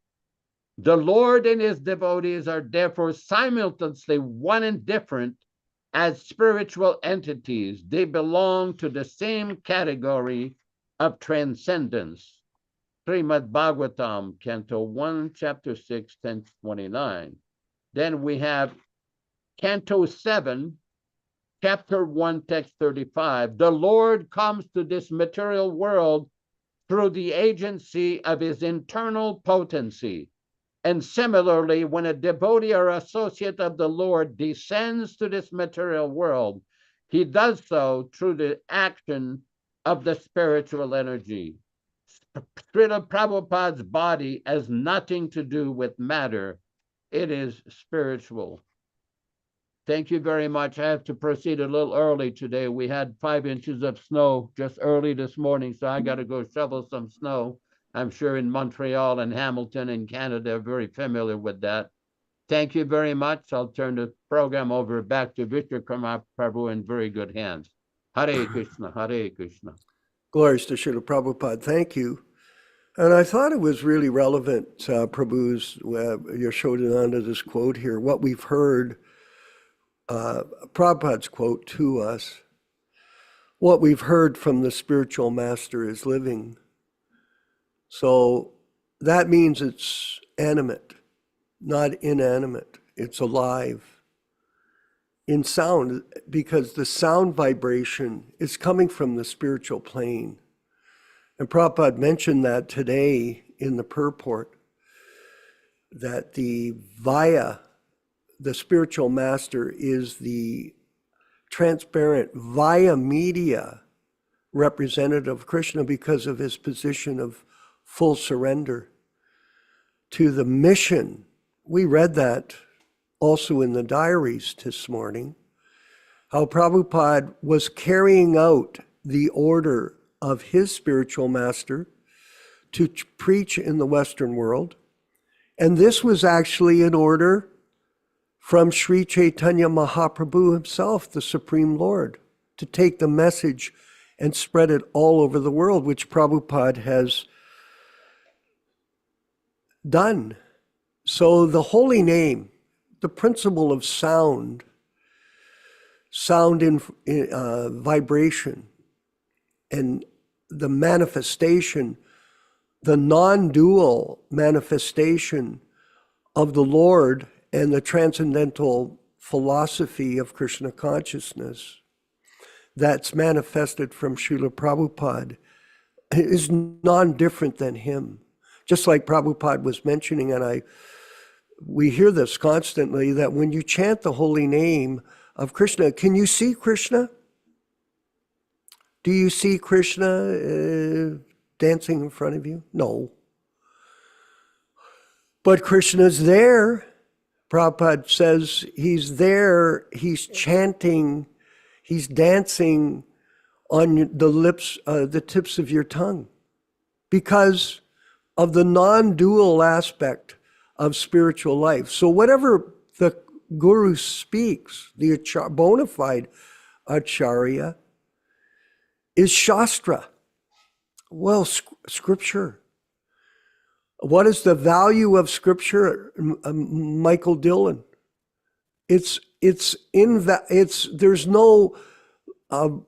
The Lord and his devotees are therefore simultaneously one and different as spiritual entities. They belong to the same category of transcendence. Srimad Bhagavatam, Canto 1, Chapter 6, Text 29. Then we have Canto 7, Chapter 1, Text 35. The Lord comes to this material world through the agency of his internal potency. And similarly, when a devotee or associate of the Lord descends to this material world, he does so through the action of the spiritual energy. Srila Prabhupada's body has nothing to do with matter. It is spiritual. Thank you very much. I have to proceed a little early today. We had 5 inches of snow just early this morning, so I got to go shovel some snow. I'm sure in Montreal and Hamilton and Canada are very familiar with that. Thank you very much. I'll turn the program over back to Vishwakarma Prabhu in very good hands. Hare Krishna, Hare Krishna. Glories to Srila Prabhupada. Thank you. And I thought it was really relevant, Prabhu's, Yashodananda's quote here, what we've heard, Prabhupada's quote to us. what we've heard from the spiritual master is living. So that means it's animate, not inanimate. It's alive in sound, because the sound vibration is coming from the spiritual plane. And Prabhupada mentioned that today in the purport, that the Vyāsa, the spiritual master, is the transparent via media representative of Krishna because of his position of full surrender to the mission. We read that also in the diaries this morning, how Prabhupada was carrying out the order of his spiritual master to preach in the Western world. And this was actually an order from Sri Chaitanya Mahaprabhu himself, the Supreme Lord, to take the message and spread it all over the world, which Prabhupada has done. So the holy name, the principle of sound in vibration, and the manifestation, the non-dual manifestation of the Lord and the transcendental philosophy of Krishna consciousness that's manifested from Srila Prabhupada is non-different than him. Just like Prabhupada was mentioning, and we hear this constantly, that when you chant the holy name of Krishna, can you see Krishna? Do you see Krishna dancing in front of you? No. But Krishna's there. Prabhupada says he's there, he's chanting, he's dancing on the lips, the tips of your tongue, because of the non-dual aspect of spiritual life. So whatever the Guru speaks, the bona fide Acharya, is Shastra. Well, Scripture. What is the value of Scripture, Michael Dillon? There's no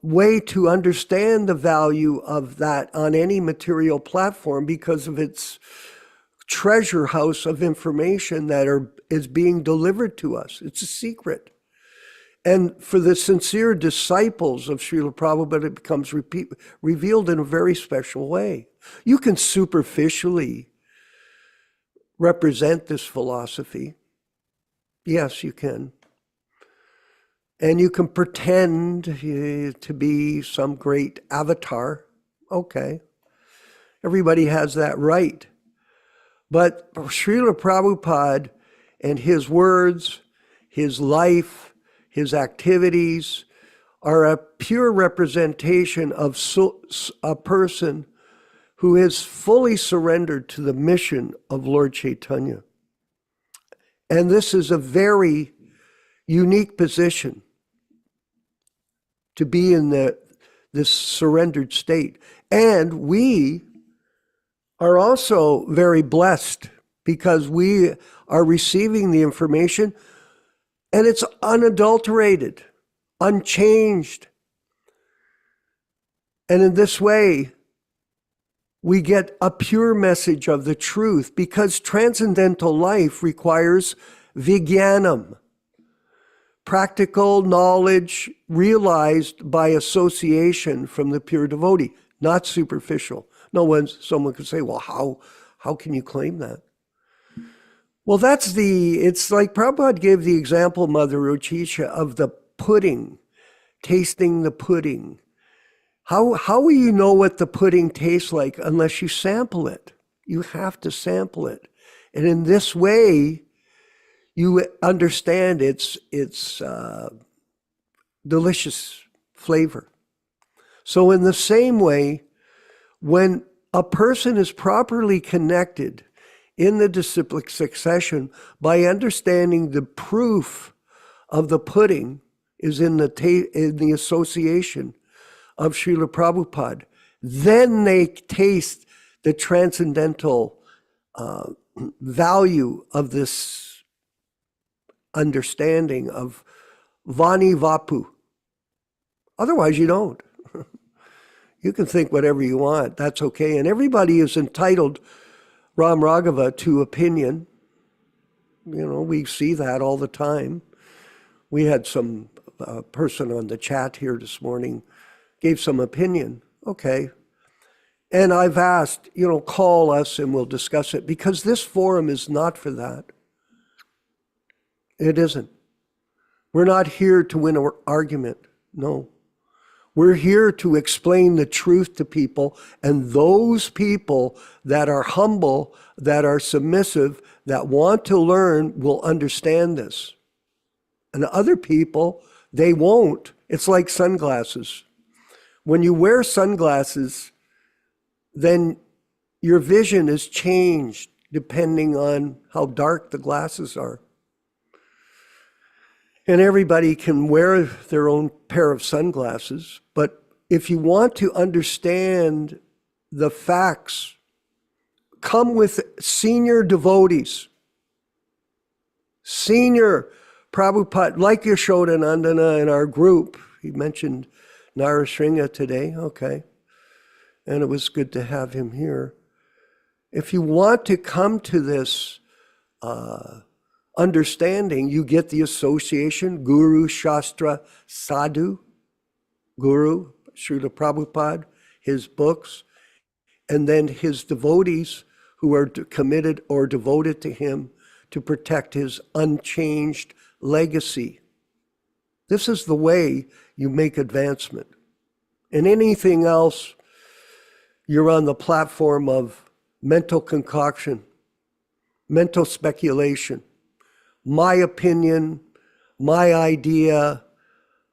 way to understand the value of that on any material platform because of its treasure house of information that is being delivered to us. It's a secret. And for the sincere disciples of Srila Prabhupada, it becomes revealed in a very special way. You can superficially represent this philosophy. Yes, you can. And you can pretend to be some great avatar. Okay. Everybody has that right. But Srila Prabhupada and his words, his life, his activities are a pure representation of a person who is fully surrendered to the mission of Lord Chaitanya. And this is a very unique position to be in this surrendered state. And we are also very blessed because we are receiving the information and it's unadulterated, unchanged. And in this way, we get a pure message of the truth, because transcendental life requires vijnanam, practical knowledge realized by association from the pure devotee, not superficial. Someone could say, well, how can you claim that? Well, it's like Prabhupada gave the example, Mother Ruchisha, of the pudding, tasting the pudding. How will you know what the pudding tastes like unless you sample it? You have to sample it. And in this way, you understand its delicious flavor. So in the same way, when a person is properly connected in the disciplic succession by understanding the proof of the pudding is in the association of Srila Prabhupada, then they taste the transcendental value of this understanding of Vani Vapu. Otherwise, you don't. You can think whatever you want. That's okay. And everybody is entitled, Ram Raghava, to opinion. We see that all the time. We had some person on the chat here this morning gave some opinion. Okay. And I've asked, call us and we'll discuss it, because this forum is not for that. It isn't. We're not here to win an argument. No. We're here to explain the truth to people, and those people that are humble, that are submissive, that want to learn will understand this. And other people, they won't. It's like sunglasses. When you wear sunglasses, then your vision is changed depending on how dark the glasses are. And everybody can wear their own pair of sunglasses, but if you want to understand the facts, come with senior devotees, senior Prabhupada, like Yashodanandana in our group. He mentioned Narasringa today, okay. And it was good to have him here. If you want to come to this understanding, you get the association, Guru, Shastra, Sadhu, Guru, Srila Prabhupada, his books, and then his devotees who are committed or devoted to him to protect his unchanged legacy. This is the way you make advancement. And anything else, you're on the platform of mental concoction, mental speculation. My opinion, my idea,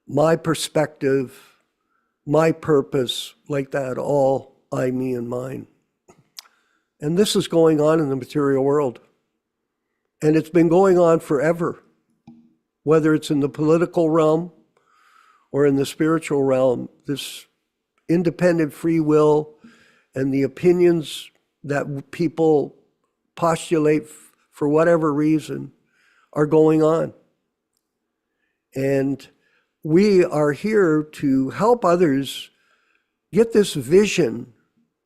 my perspective, my purpose, like that, all I, me, and mine. And this is going on in the material world. And it's been going on forever, whether it's in the political realm or in the spiritual realm. This independent free will and the opinions that people postulate for whatever reason are going on. And we are here to help others get this vision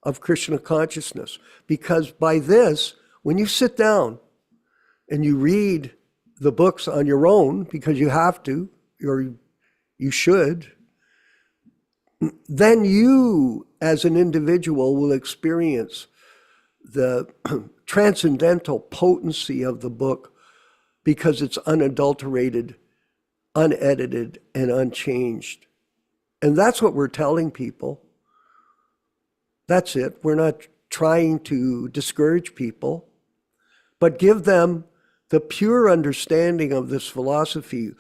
of Krishna consciousness, because by this, when you sit down and you read the books on your own, because you have to, or you should, then you as an individual will experience the transcendental potency of the book, because it's unadulterated, unedited, and unchanged. And that's what we're telling people. That's it. We're not trying to discourage people, but give them the pure understanding of this philosophy.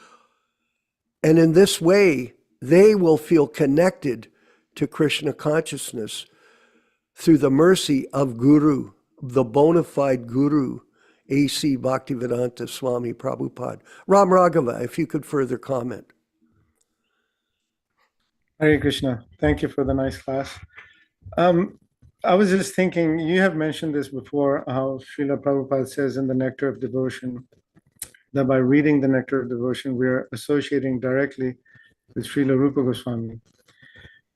And in this way, they will feel connected to Krishna consciousness through the mercy of Guru, the bona fide Guru, A.C. Bhaktivedanta Swami Prabhupada. Ram Raghava, if you could further comment. Hare Krishna. Thank you for the nice class. I was just thinking, you have mentioned this before, how Srila Prabhupada says in the Nectar of Devotion, that by reading the Nectar of Devotion, we are associating directly with Srila Rupa Goswami.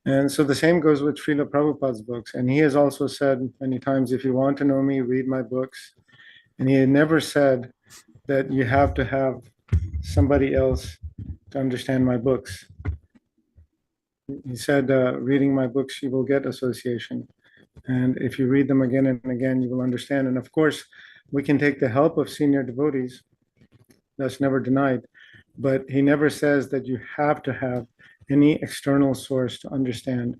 And so the same goes with Srila Prabhupada's books. And he has also said many times, if you want to know me, read my books. And he had never said that you have to have somebody else to understand my books. He said, reading my books, you will get association. And if you read them again and again, you will understand. And of course, we can take the help of senior devotees. That's never denied. But he never says that you have to have any external source to understand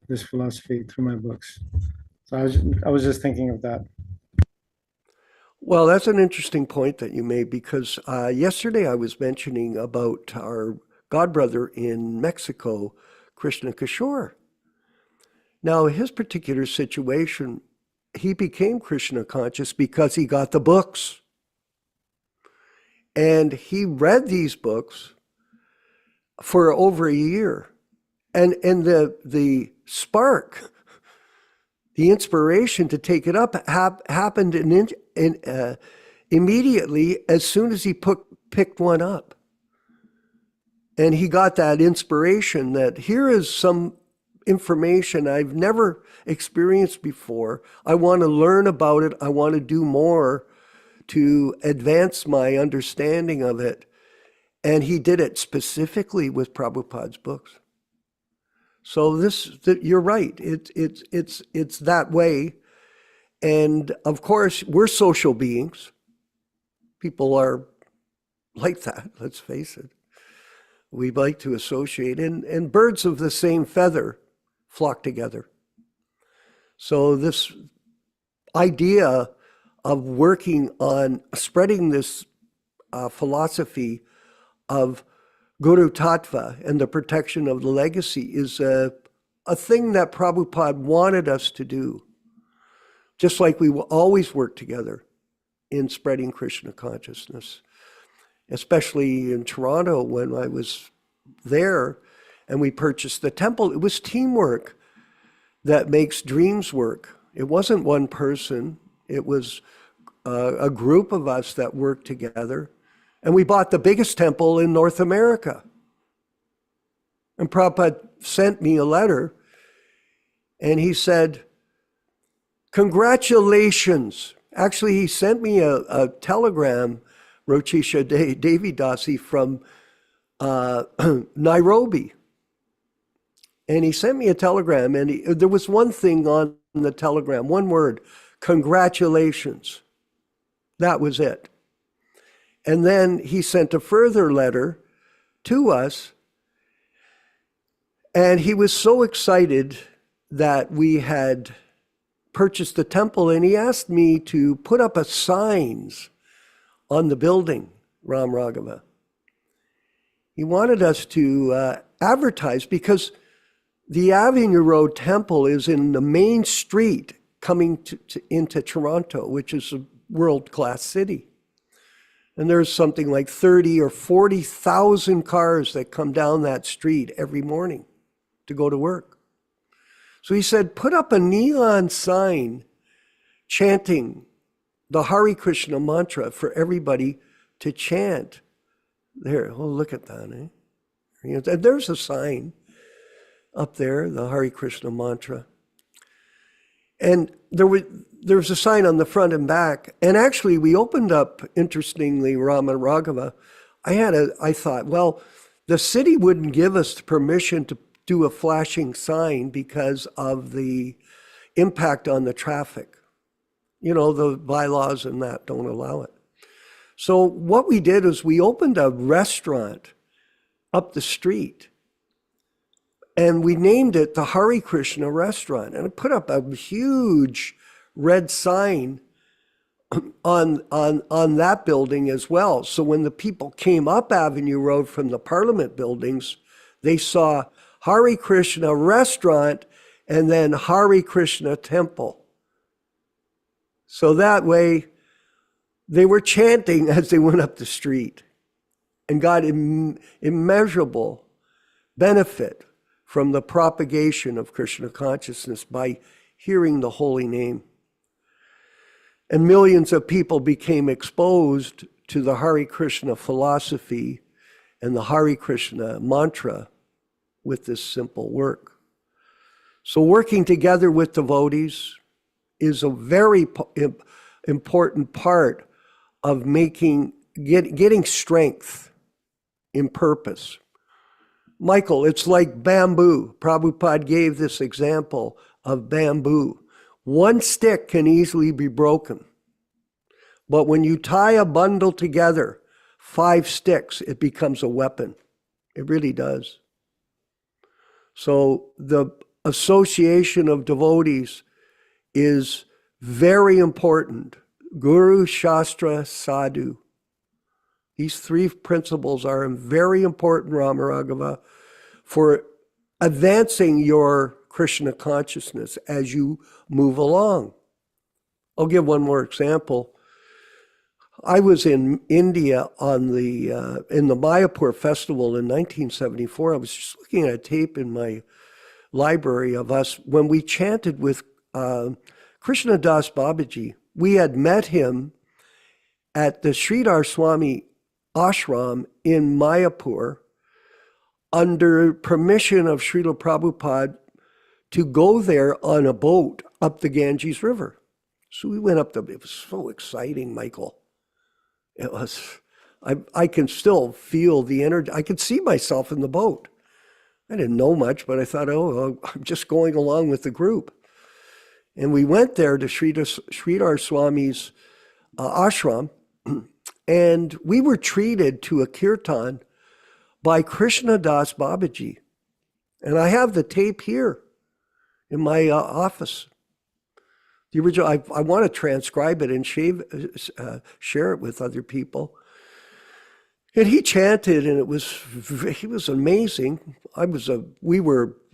this philosophy through my books. So I was just thinking of that. Well, that's an interesting point that you made, because yesterday I was mentioning about our godbrother in Mexico, Krishna Kishore. Now, his particular situation, he became Krishna conscious because he got the books. And he read these books for over a year. And the spark, the inspiration to take it up happened immediately as soon as he picked one up. And he got that inspiration that here is some information I've never experienced before. I want to learn about it. I want to do more to advance my understanding of it. And he did it specifically with Prabhupada's books. So you're right. It's that way. And of course, we're social beings. People are like that, let's face it. We like to associate, and birds of the same feather flock together. So this idea of working on spreading this philosophy of Guru Tattva and the protection of the legacy is a thing that Prabhupada wanted us to do. Just like we will always work together in spreading Krishna consciousness, especially in Toronto when I was there and we purchased the temple. It was teamwork that makes dreams work. It wasn't one person. It was a group of us that worked together. And we bought the biggest temple in North America. And Prabhupada sent me a letter and he said, "Congratulations." Actually, he sent me a telegram, Rochisha Devidasi, from Nairobi. And he sent me a telegram, and there was one thing on the telegram, one word: congratulations. That was it. And then he sent a further letter to us, and he was so excited that we had purchased the temple, and he asked me to put up signs on the building, Ram Raghava. He wanted us to advertise, because the Avenue Road Temple is in the main street coming into Toronto, which is a world-class city. And there's something like 30 or 40,000 cars that come down that street every morning to go to work. So he said, put up a neon sign chanting the Hare Krishna mantra for everybody to chant. There, oh, look at that, eh? And there's a sign up there, the Hare Krishna mantra. And there was a sign on the front and back. And actually, we opened up, interestingly, Rama Raghava. I thought, well, the city wouldn't give us the permission to do a flashing sign because of the impact on the traffic. You know, the bylaws and that don't allow it. So what we did is we opened a restaurant up the street, and we named it the Hare Krishna Restaurant. And I put up a huge red sign on that building as well. So when the people came up Avenue Road from the Parliament buildings, they saw Hare Krishna Restaurant and then Hare Krishna Temple. So that way, they were chanting as they went up the street and got immeasurable benefit from the propagation of Krishna consciousness by hearing the holy name. And millions of people became exposed to the Hare Krishna philosophy and the Hare Krishna mantra with this simple work. So working together with devotees is a very important part of getting strength in purpose. Michael, it's like bamboo. Prabhupada gave this example of bamboo. One stick can easily be broken. But when you tie a bundle together, 5 sticks, it becomes a weapon. It really does. So the association of devotees is very important. Guru, Shastra, Sadhu. These 3 principles are very important, Rama Raghava, for advancing your Krishna consciousness as you move along. I'll give one more example. I was in India in the Mayapur festival in 1974. I was just looking at a tape in my library of us when we chanted with Krishna Das Babaji. We had met him at the Sridhar Swami ashram in Mayapur under permission of Srila Prabhupada to go there on a boat up the Ganges River. So we went up it was so exciting, Michael. It was, I can still feel the energy. I could see myself in the boat. I didn't know much, but I thought, oh, I'm just going along with the group. And we went there to Sridhar Swami's ashram, and we were treated to a kirtan by Krishna Das Babaji. And I have the tape here in my office. The original, I want to transcribe it and share it with other people. And he chanted, and he was amazing.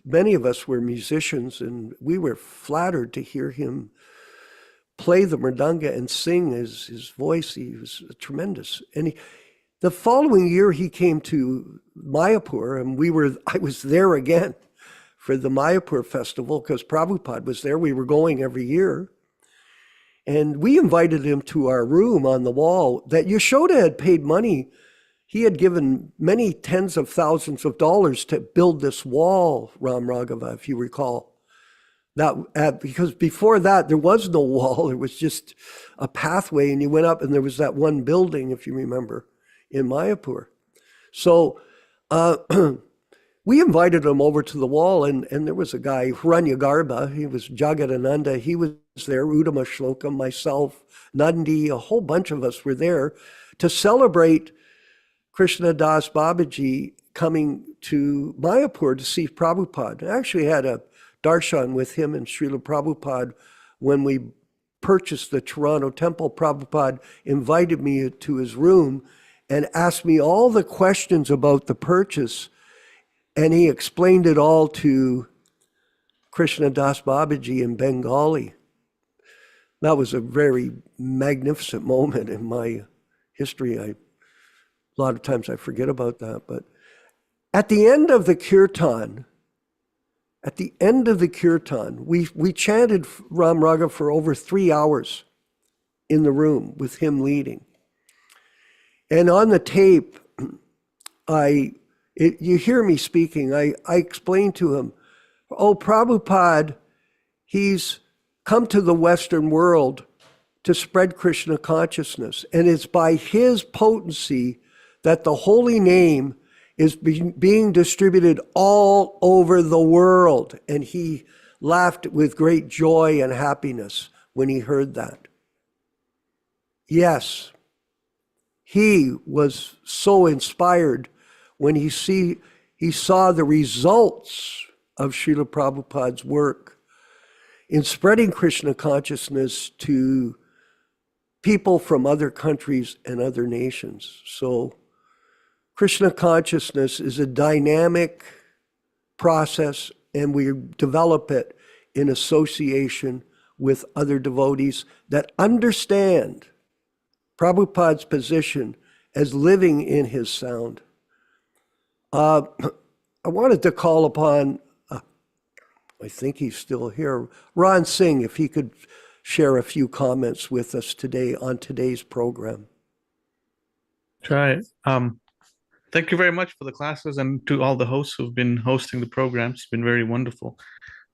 Many of us were musicians, and we were flattered to hear him play the mridanga and sing his voice. He was tremendous. And the following year, he came to Mayapur, and I was there again for the Mayapur festival because Prabhupada was there. We were going every year. And we invited him to our room on the wall that Yashoda had paid money. He had given many tens of thousands of dollars to build this wall, Ram Raghava, if you recall. Because before that, there was no wall. It was just a pathway, and you went up, and there was that one building, if you remember, in Mayapur. So we invited him over to the wall, and there was a guy, Hiranya Garba, he was Jagadananda, he was there, Uddama Shlokam, myself, Nandi, a whole bunch of us were there to celebrate Krishna Das Babaji coming to Mayapur to see Prabhupada. I actually had a darshan with him and Srila Prabhupada when we purchased the Toronto temple. Prabhupada invited me to his room and asked me all the questions about the purchase, and he explained it all to Krishna Das Babaji in Bengali. That was a very magnificent moment in my history. A lot of times I forget about that, but at the end of the kirtan, we chanted Ram Raga for over 3 hours in the room with him leading. And on the tape, you hear me speaking, I explained to him, oh, Prabhupada, he's come to the Western world to spread Krishna consciousness. And it's by his potency that the holy name is being distributed all over the world. And he laughed with great joy and happiness when he heard that. Yes, he was so inspired when he saw the results of Srila Prabhupada's work in spreading Krishna consciousness to people from other countries and other nations. So Krishna consciousness is a dynamic process, and we develop it in association with other devotees that understand Prabhupada's position as living in his sound. I wanted to call upon, I think he's still here, Ron Singh, if he could share a few comments with us today on today's program. Try. Thank you very much for the classes, and to all the hosts who've been hosting the programs. It's been very wonderful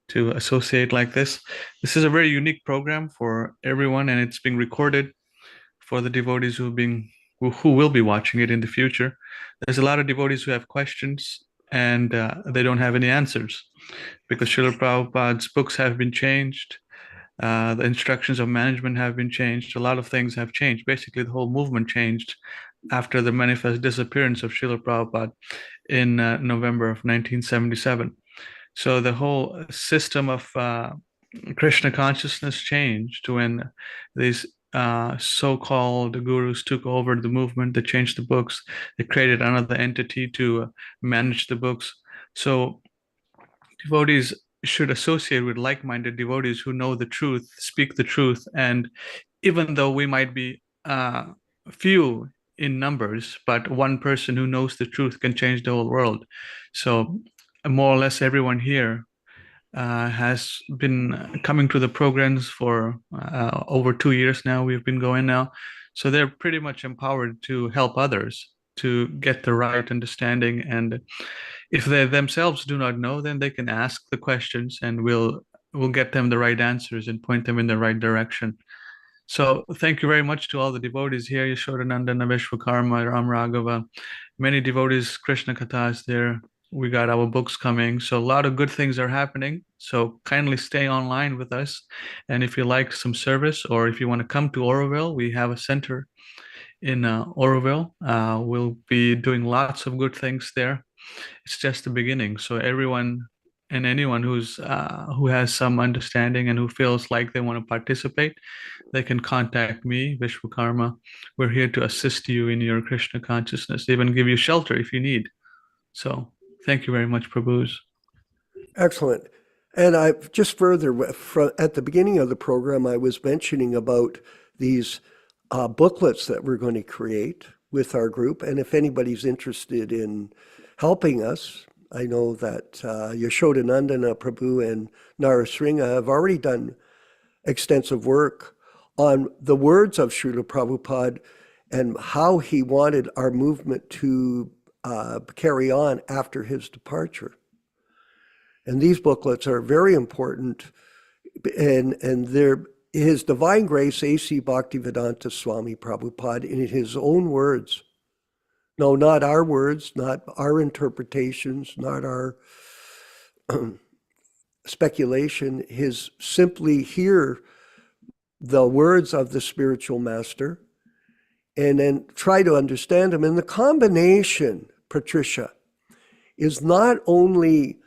to associate like this. This is a very unique program for everyone, and it's being recorded for the devotees who will be watching it in the future. There's a lot of devotees who have questions, and they don't have any answers because Srila Prabhupada's books have been changed. The instructions of management have been changed. A lot of things have changed. Basically, the whole movement changed after the manifest disappearance of Srila Prabhupada in November of 1977. So the whole system of Krishna consciousness changed when these so-called gurus took over the movement. They changed the books. They created another entity to manage the books. So devotees should associate with like-minded devotees who know the truth, speak the truth, and even though we might be few in numbers, but one person who knows the truth can change the whole world. So more or less everyone here has been coming to the programs for over 2 years now. We've been going now. So they're pretty much empowered to help others to get the right understanding. And if they themselves do not know, then they can ask the questions, and we'll get them the right answers and point them in the right direction. So thank you very much to all the devotees here. Yashodanandana, Vishwakarma, Ram Raghava, many devotees, Krishna Katha is there. We got our books coming. So a lot of good things are happening. So kindly stay online with us. And if you like some service, or if you want to come to Oroville, we have a center in Oroville. We'll be doing lots of good things there. It's just the beginning. So everyone and anyone who has some understanding and who feels like they want to participate, they can contact me, Vishwakarma. We're here to assist you in your Krishna consciousness, even give you shelter if you need. So thank you very much, Prabhus. Excellent. And I just further, at the beginning of the program, I was mentioning about these booklets that we're going to create with our group. And if anybody's interested in helping us, I know that Yashodanandana Prabhu and Narasringa have already done extensive work on the words of Srila Prabhupada and how he wanted our movement to carry on after his departure. And these booklets are very important, and they're His Divine Grace A.C. Bhaktivedanta Swami Prabhupada, in his own words. No, not our words, not our interpretations, not our speculation. His simply hear the words of the spiritual master and then try to understand them. And the combination, Patricia, is not only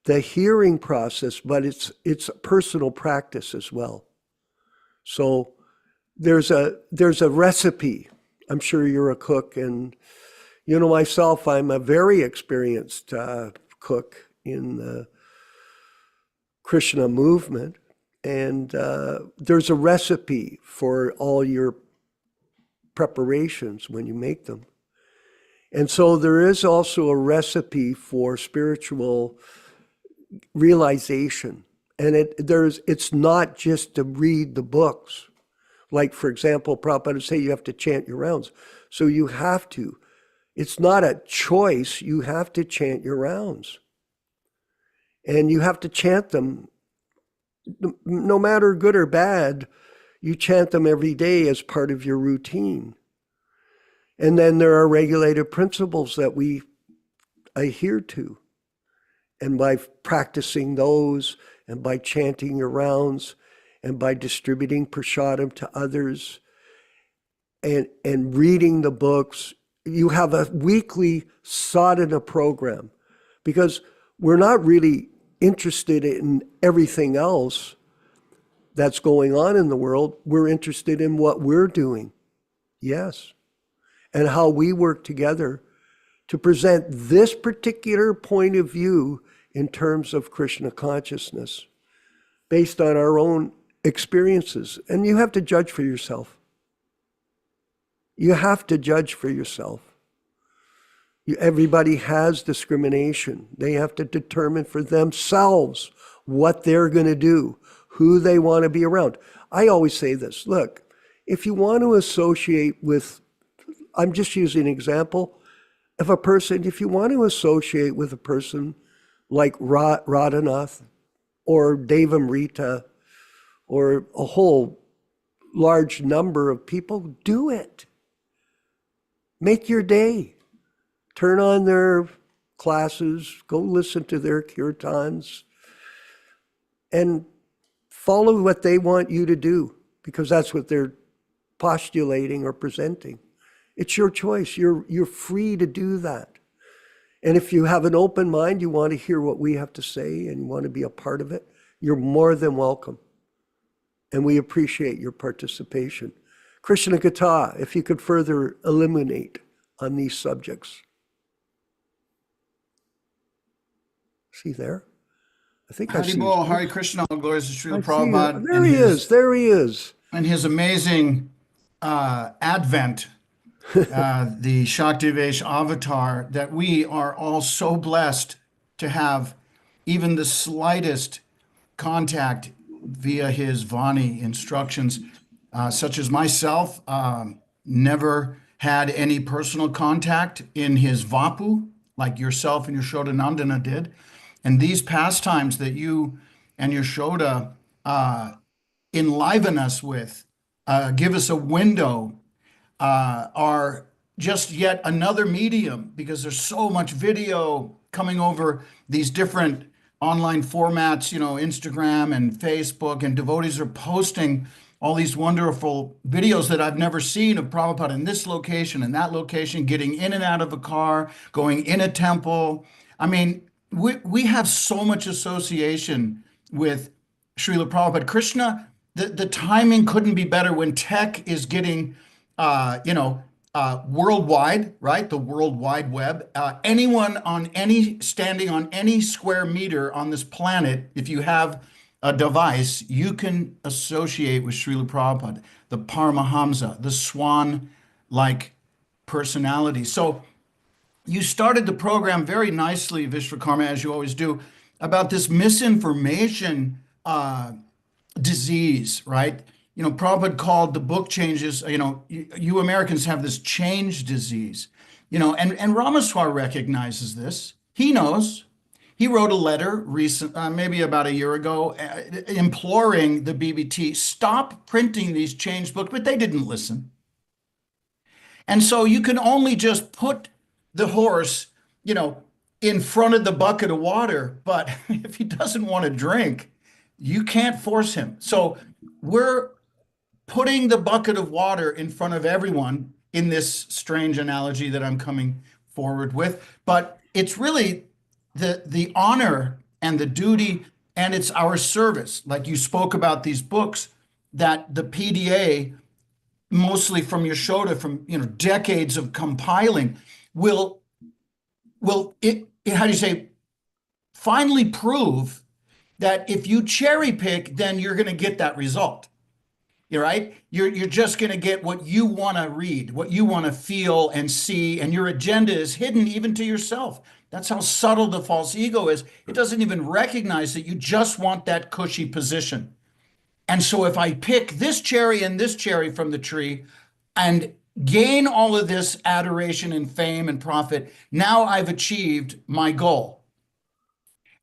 the hearing process, but it's personal practice as well. So there's a recipe. I'm sure you're a cook, and you know myself, I'm a very experienced cook in the Krishna movement, and there's a recipe for all your preparations when you make them. And so there is also a recipe for spiritual realization. And it's not just to read the books. Like, for example, Prabhupada would say you have to chant your rounds. So you have to. It's not a choice. You have to chant your rounds. And you have to chant them, no matter good or bad, you chant them every day as part of your routine. And then there are regulated principles that we adhere to. And by practicing those, and by chanting your rounds, and by distributing prasadam to others, and reading the books, you have a weekly sadhana program, because we're not really interested in everything else that's going on in the world. We're interested in what we're doing, yes, and how we work together to present this particular point of view in terms of Krishna consciousness based on our own experiences. And you have to judge for yourself. You have to judge for yourself. Everybody has discrimination. They have to determine for themselves what they're going to do, who they want to be around. I always say this, look, if you want to associate with, I'm just using an example of a person, if you want to associate with a person like Radhanath or Devamrita or a whole large number of people, do it. Make your day. Turn on their classes, go listen to their kirtans, and follow what they want you to do, because that's what they're postulating or presenting. It's your choice. You're free to do that. And if you have an open mind, you want to hear what we have to say and you want to be a part of it, you're more than welcome. And we appreciate your participation. Krishna Katha, if you could further illuminate on these subjects. See there? I think I see. Haribol, Hare Krishna, all glories to Srila Prabhupada. There he is. There he is. And his amazing advent, the Shaktivesh avatar, that we are all so blessed to have even the slightest contact via his Vani instructions, such as myself, never had any personal contact in his Vapu, like yourself and your Shoda Nandana did. And these pastimes that you and your Shoda enliven us with, give us a window, are just yet another medium, because there's so much video coming over these different online formats, Instagram and Facebook, and devotees are posting all these wonderful videos that I've never seen of Prabhupada in this location and that location, getting in and out of a car, going in a temple. I mean, we have so much association with Srila Prabhupada. Krishna, the timing couldn't be better when tech is getting, worldwide, right? The World Wide Web. Anyone standing on any square meter on this planet, if you have a device, you can associate with Srila Prabhupada, the Paramahamsa, the swan-like personality. So you started the program very nicely, Vishwakarma, as you always do, about this misinformation disease, right? Prabhupada called the book changes, you Americans have this change disease, and Ramaswar recognizes this. He knows. He wrote a letter maybe about a year ago, imploring the BBT, stop printing these change books, but they didn't listen. And so you can only just put the horse, in front of the bucket of water, but if he doesn't want to drink, you can't force him. So we're putting the bucket of water in front of everyone in this strange analogy that I'm coming forward with, but it's really the honor and the duty, and it's our service. Like you spoke about these books that the PDA, mostly from Yashoda, from decades of compiling, will finally prove that if you cherry pick, then you're going to get that result. You're right. You're just going to get what you want to read, what you want to feel and see, and your agenda is hidden even to yourself. That's how subtle the false ego is. It doesn't even recognize that you just want that cushy position. And so if I pick this cherry and this cherry from the tree and gain all of this adoration and fame and profit, now I've achieved my goal.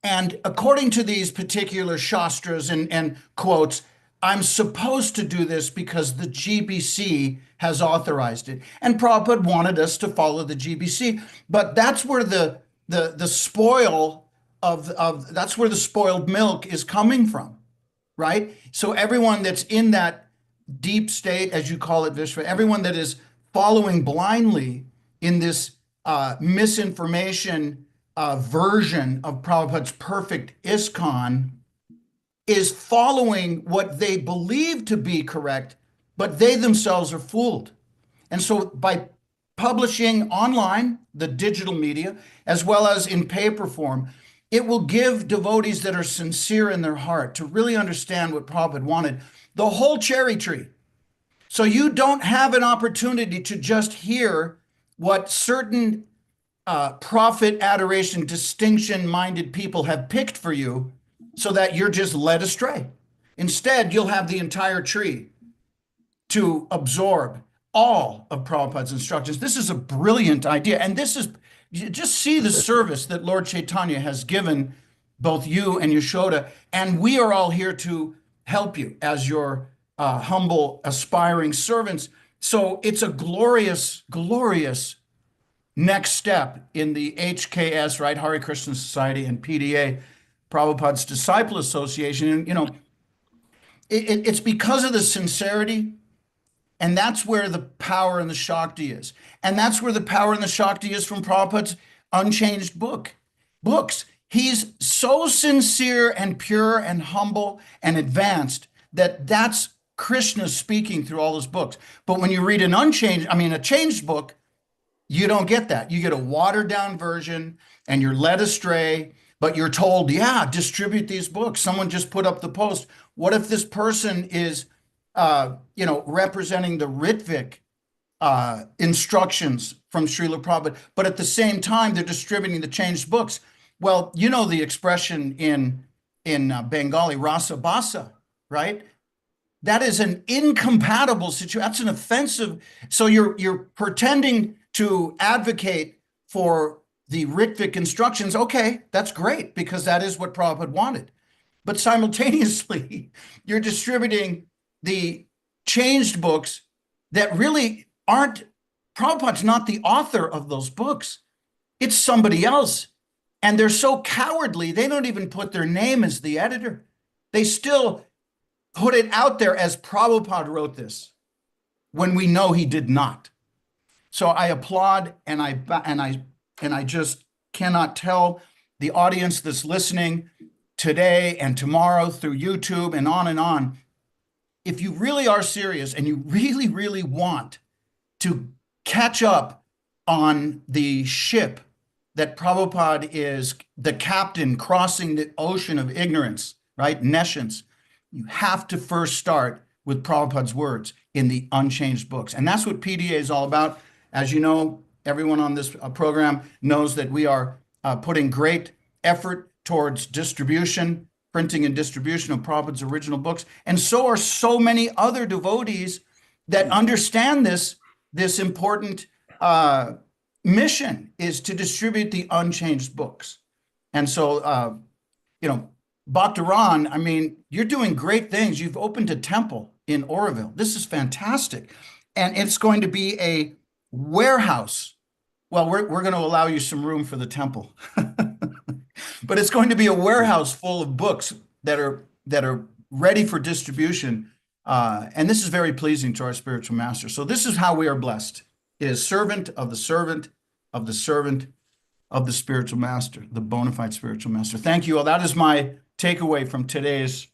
And according to these particular shastras and quotes, I'm supposed to do this because the GBC has authorized it. And Prabhupada wanted us to follow the GBC, but that's where the spoil that's where the spoiled milk is coming from, right? So everyone that's in that deep state, as you call it, Vishwa, everyone that is following blindly in this misinformation version of Prabhupada's perfect ISKCON is following what they believe to be correct, but they themselves are fooled. And so by publishing online, the digital media, as well as in paper form, it will give devotees that are sincere in their heart to really understand what Prabhupada wanted, the whole cherry tree. So you don't have an opportunity to just hear what certain profit, adoration, distinction-minded people have picked for you so that you're just led astray. Instead, you'll have the entire tree to absorb all of Prabhupada's instructions. This is a brilliant idea. And this is, just see the service that Lord Chaitanya has given both you and Yashoda. And we are all here to help you as your humble, aspiring servants. So it's a glorious, glorious next step in the HKS, right, Hare Krishna Society, and PDA, Prabhupada's Disciple Association. And, it's because of the sincerity, and that's where the power in the Shakti is. And that's where the power in the Shakti is from Prabhupada's unchanged books. He's so sincere and pure and humble and advanced that that's Krishna speaking through all his books. But when you read a changed book, you don't get that. You get a watered down version and you're led astray, but you're told, yeah, distribute these books. Someone just put up the post. What if this person is, representing the Ritvik instructions from Srila Prabhupada, but at the same time, they're distributing the changed books? Well, you know the expression in Bengali, rasa basa, right? that is an incompatible situation. That's an offensive. So you're pretending to advocate for the Ritvik instructions. Okay, that's great, because that is what Prabhupada wanted. But simultaneously, you're distributing the changed books that really aren't, Prabhupada's not the author of those books. It's somebody else. And they're so cowardly, they don't even put their name as the editor. They still put it out there as Prabhupada wrote this, when we know he did not. So I applaud, and I just cannot tell the audience that's listening today and tomorrow through YouTube and on, if you really are serious and you really, really want to catch up on the ship that Prabhupada is the captain crossing the ocean of ignorance, right? Nescience. You have to first start with Prabhupada's words in the unchanged books. And that's what PDA is all about. As you know, everyone on this program knows that we are putting great effort towards distribution, printing and distribution of Prabhupada's original books. And so are so many other devotees that understand this important mission, is to distribute the unchanged books. And so, Bhakta Ron, I mean, you're doing great things. You've opened a temple in Oroville. This is fantastic. And it's going to be a warehouse. Well, we're going to allow you some room for the temple. But it's going to be a warehouse full of books that are ready for distribution. And this is very pleasing to our spiritual master. So this is how we are blessed. It is servant of the servant of the servant of the spiritual master, the bona fide spiritual master. Thank you all. That is my takeaway from today's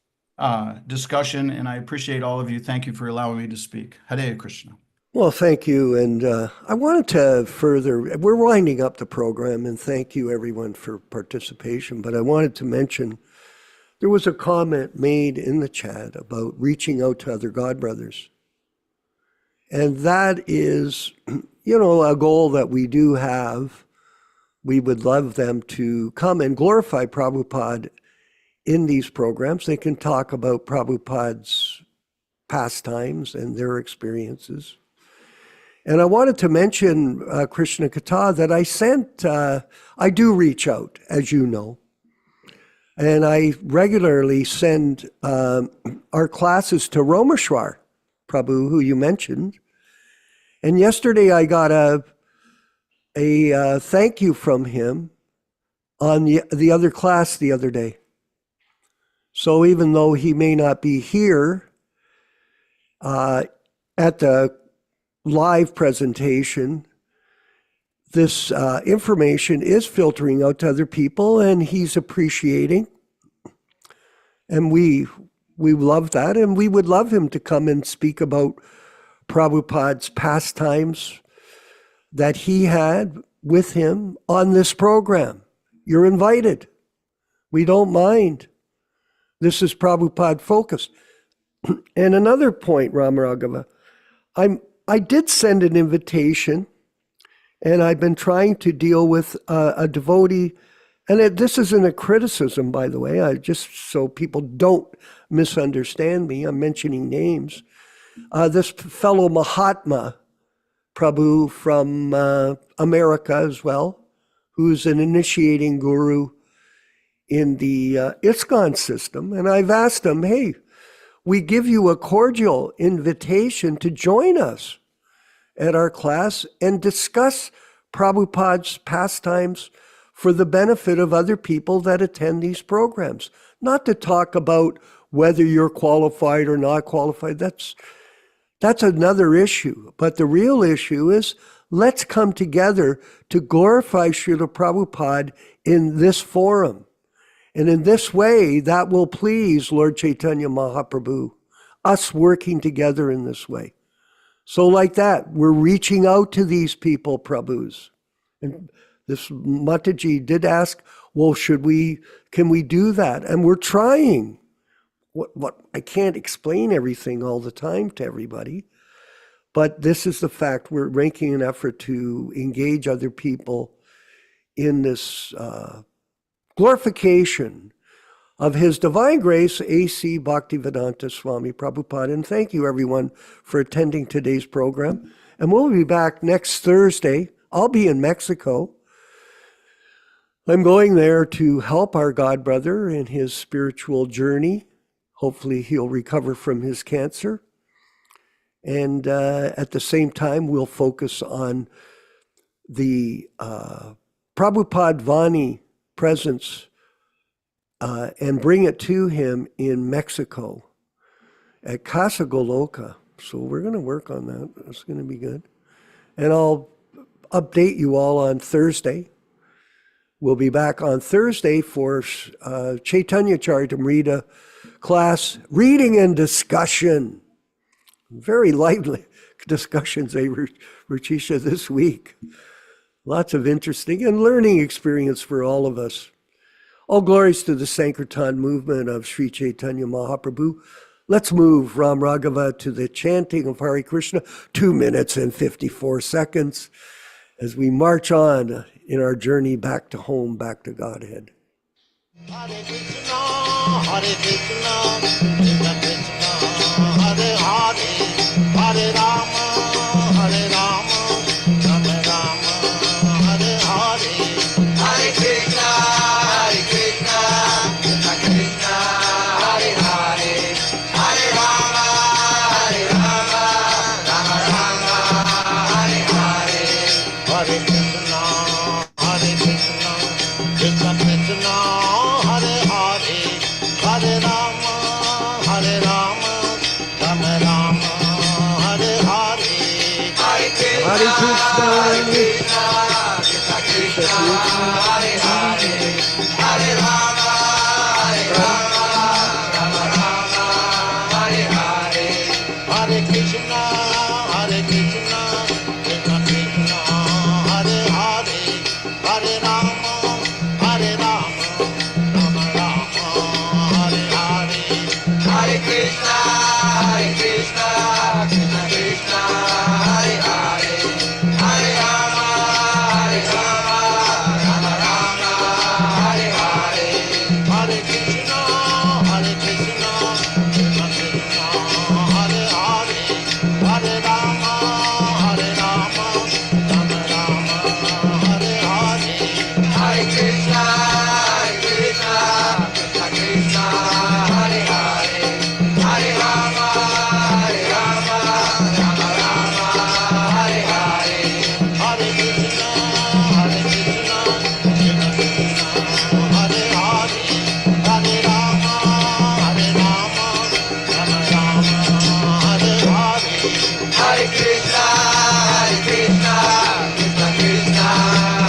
discussion, and I appreciate all of you. Thank you for allowing me to speak. Hare Krishna. Well, thank you. And I wanted to further, we're winding up the program, and thank you everyone for participation, but I wanted to mention there was a comment made in the chat about reaching out to other God brothers. And that is, a goal that we do have. We would love them to come and glorify Prabhupada in these programs. They can talk about Prabhupada's pastimes and their experiences. And I wanted to mention, Krishna Kata, that I do reach out, as you know. And I regularly send our classes to Romeshwar Prabhu, who you mentioned. And yesterday I got a thank you from him on the other class the other day. So even though he may not be here at the live presentation, this information is filtering out to other people, and he's appreciating. And we love that, and we would love him to come and speak about Prabhupada's pastimes that he had with him on this program. You're invited. We don't mind. This is Prabhupada focused. And another point, Ramaraghava, I did send an invitation, and I've been trying to deal with a devotee, and this isn't a criticism, by the way, just so people don't misunderstand me, I'm mentioning names. This fellow Mahatma Prabhu from America as well, who's an initiating guru in the ISKCON system. And I've asked him, hey, we give you a cordial invitation to join us at our class and discuss Prabhupada's pastimes for the benefit of other people that attend these programs. Not to talk about whether you're qualified or not qualified. That's another issue. But the real issue is, let's come together to glorify Srila Prabhupada in this forum. And in this way, that will please Lord Chaitanya Mahaprabhu, us working together in this way. So like that, we're reaching out to these people, Prabhus. And this Mataji did ask, well, can we do that? And we're trying. What I can't explain everything all the time to everybody, but this is the fact. We're making an effort to engage other people in this glorification of His Divine Grace, A.C. Bhaktivedanta Swami Prabhupada. And thank you, everyone, for attending today's program. And we'll be back next Thursday. I'll be in Mexico. I'm going there to help our God brother in his spiritual journey. Hopefully he'll recover from his cancer. And at the same time, we'll focus on the Prabhupada Vani presence and bring it to him in Mexico at Casa Goloka. So we're going to work on that. It's going to be good. And I'll update you all on Thursday. We'll be back on Thursday for Chaitanya Charitamrita class, reading and discussion. Very lively discussions, Ruchisha, this week. Lots of interesting and learning experience for all of us. All glories to the Sankirtan movement of Sri Chaitanya Mahaprabhu. Let's move Ram Raghava to the chanting of Hare Krishna, 2 minutes and 54 seconds, as we march on in our journey back to home, back to Godhead. Hare Krishna, Hare Krishna, Krishna Krishna, Hare Hare, Hare Rama, Hare Rama, Rama Rama, Hare Hare. Hare Krishna, Hare Krishna, Krishna Krishna, Hare Hare, Hare Rama, Hare Rama, Rama Rama, Hare Hare. Hare Krishna, Hare Krishna, Krishna Krishna, Hare Hare, Hare Rama, Hare Rama, Rama Rama, Hare Hare. Hare Krishna, Hare Krishna, Krishna Krishna, Hare Hare, Hare Rama, Hare Rama, Rama Rama, Hare Hare. Hare Krishna, Hare Krishna, Krishna Krishna, Hare Hare, Hare Rama, Hare Rama, Rama Rama, Hare Hare. Hare Krishna, Hare Krishna, Krishna Krishna, Hare Hare, Hare Rama, Hare Rama, Rama Rama, Hare Hare. Hare Krishna, Hare Krishna, Krishna Krishna, Hare Hare, Hare Rama, Hare Rama, Rama Rama, Hare Hare. Hare Krishna, Hare Krishna, Krishna Krishna, Hare Hare, Hare Rama, Hare Rama, Rama Rama, Hare Hare. Hare Krishna, Hare Krishna, Krishna Krishna, Hare Hare, Hare Rama, Hare Rama, Rama Rama, Hare Hare. Hare Krishna, Hare Krishna, Krishna Krishna,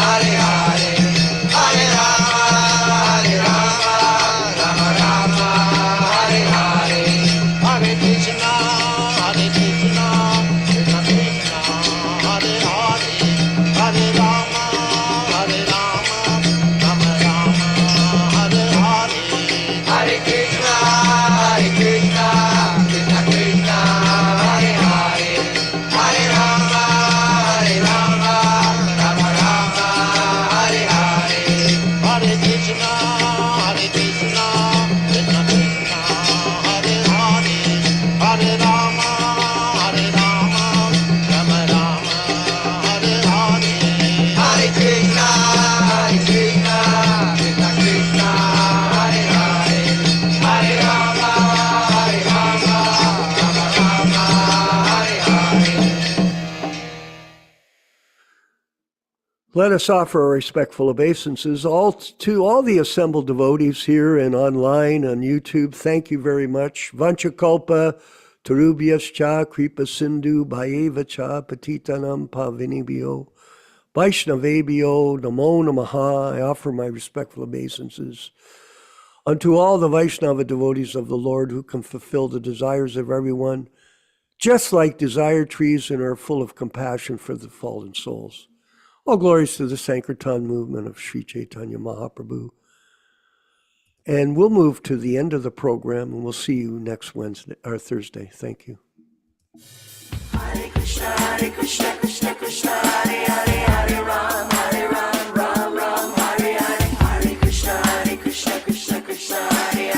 Hare Hare, Hare Rama, Hare Rama, Rama Rama, Hare Hare. Hare Krishna, Hare Krishna, Krishna Krishna, Hare Hare, Hare Rama, Hare Rama, Rama Rama, Hare Hare. Hare Krishna, Hare Krishna, Krishna Krishna, Hare Hare, Hare Rama, Hare Rama, Rama Rama, Hare Hare. Hare Krishna, Hare Krishna, Krishna Krishna, Hare Hare, Hare Rama, Hare Rama, Rama Rama, Hare Hare. Hare Krishna, Hare Krishna, Krishna Krishna, Hare Hare, Hare Rama, Hare Rama, Rama Rama, Hare Hare. Let us offer our respectful obeisances to all the assembled devotees here and online on YouTube. Thank you very much. Vanchakalpa, Tarubhyascha, Kripa Sindhu, Bhayevacha, Patitanam, Pavinibhyo, Vaishnavebhyo, Namo Namaha. I offer my respectful obeisances unto all the Vaishnava devotees of the Lord who can fulfill the desires of everyone, just like desire trees and are full of compassion for the fallen souls. All glories to the Sankirtan movement of Sri Chaitanya Mahaprabhu. And we'll move to the end of the program, and we'll see you next Wednesday or Thursday. Thank you. Hare Krishna, Krishna Krishna, Hare Hare, Hare Ram, Ram Ram, Hare Hare. Hare Krishna, Krishna Krishna, Hare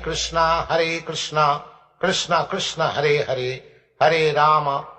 Krishna Krishna Krishna Krishna Hare Hare Hare Rama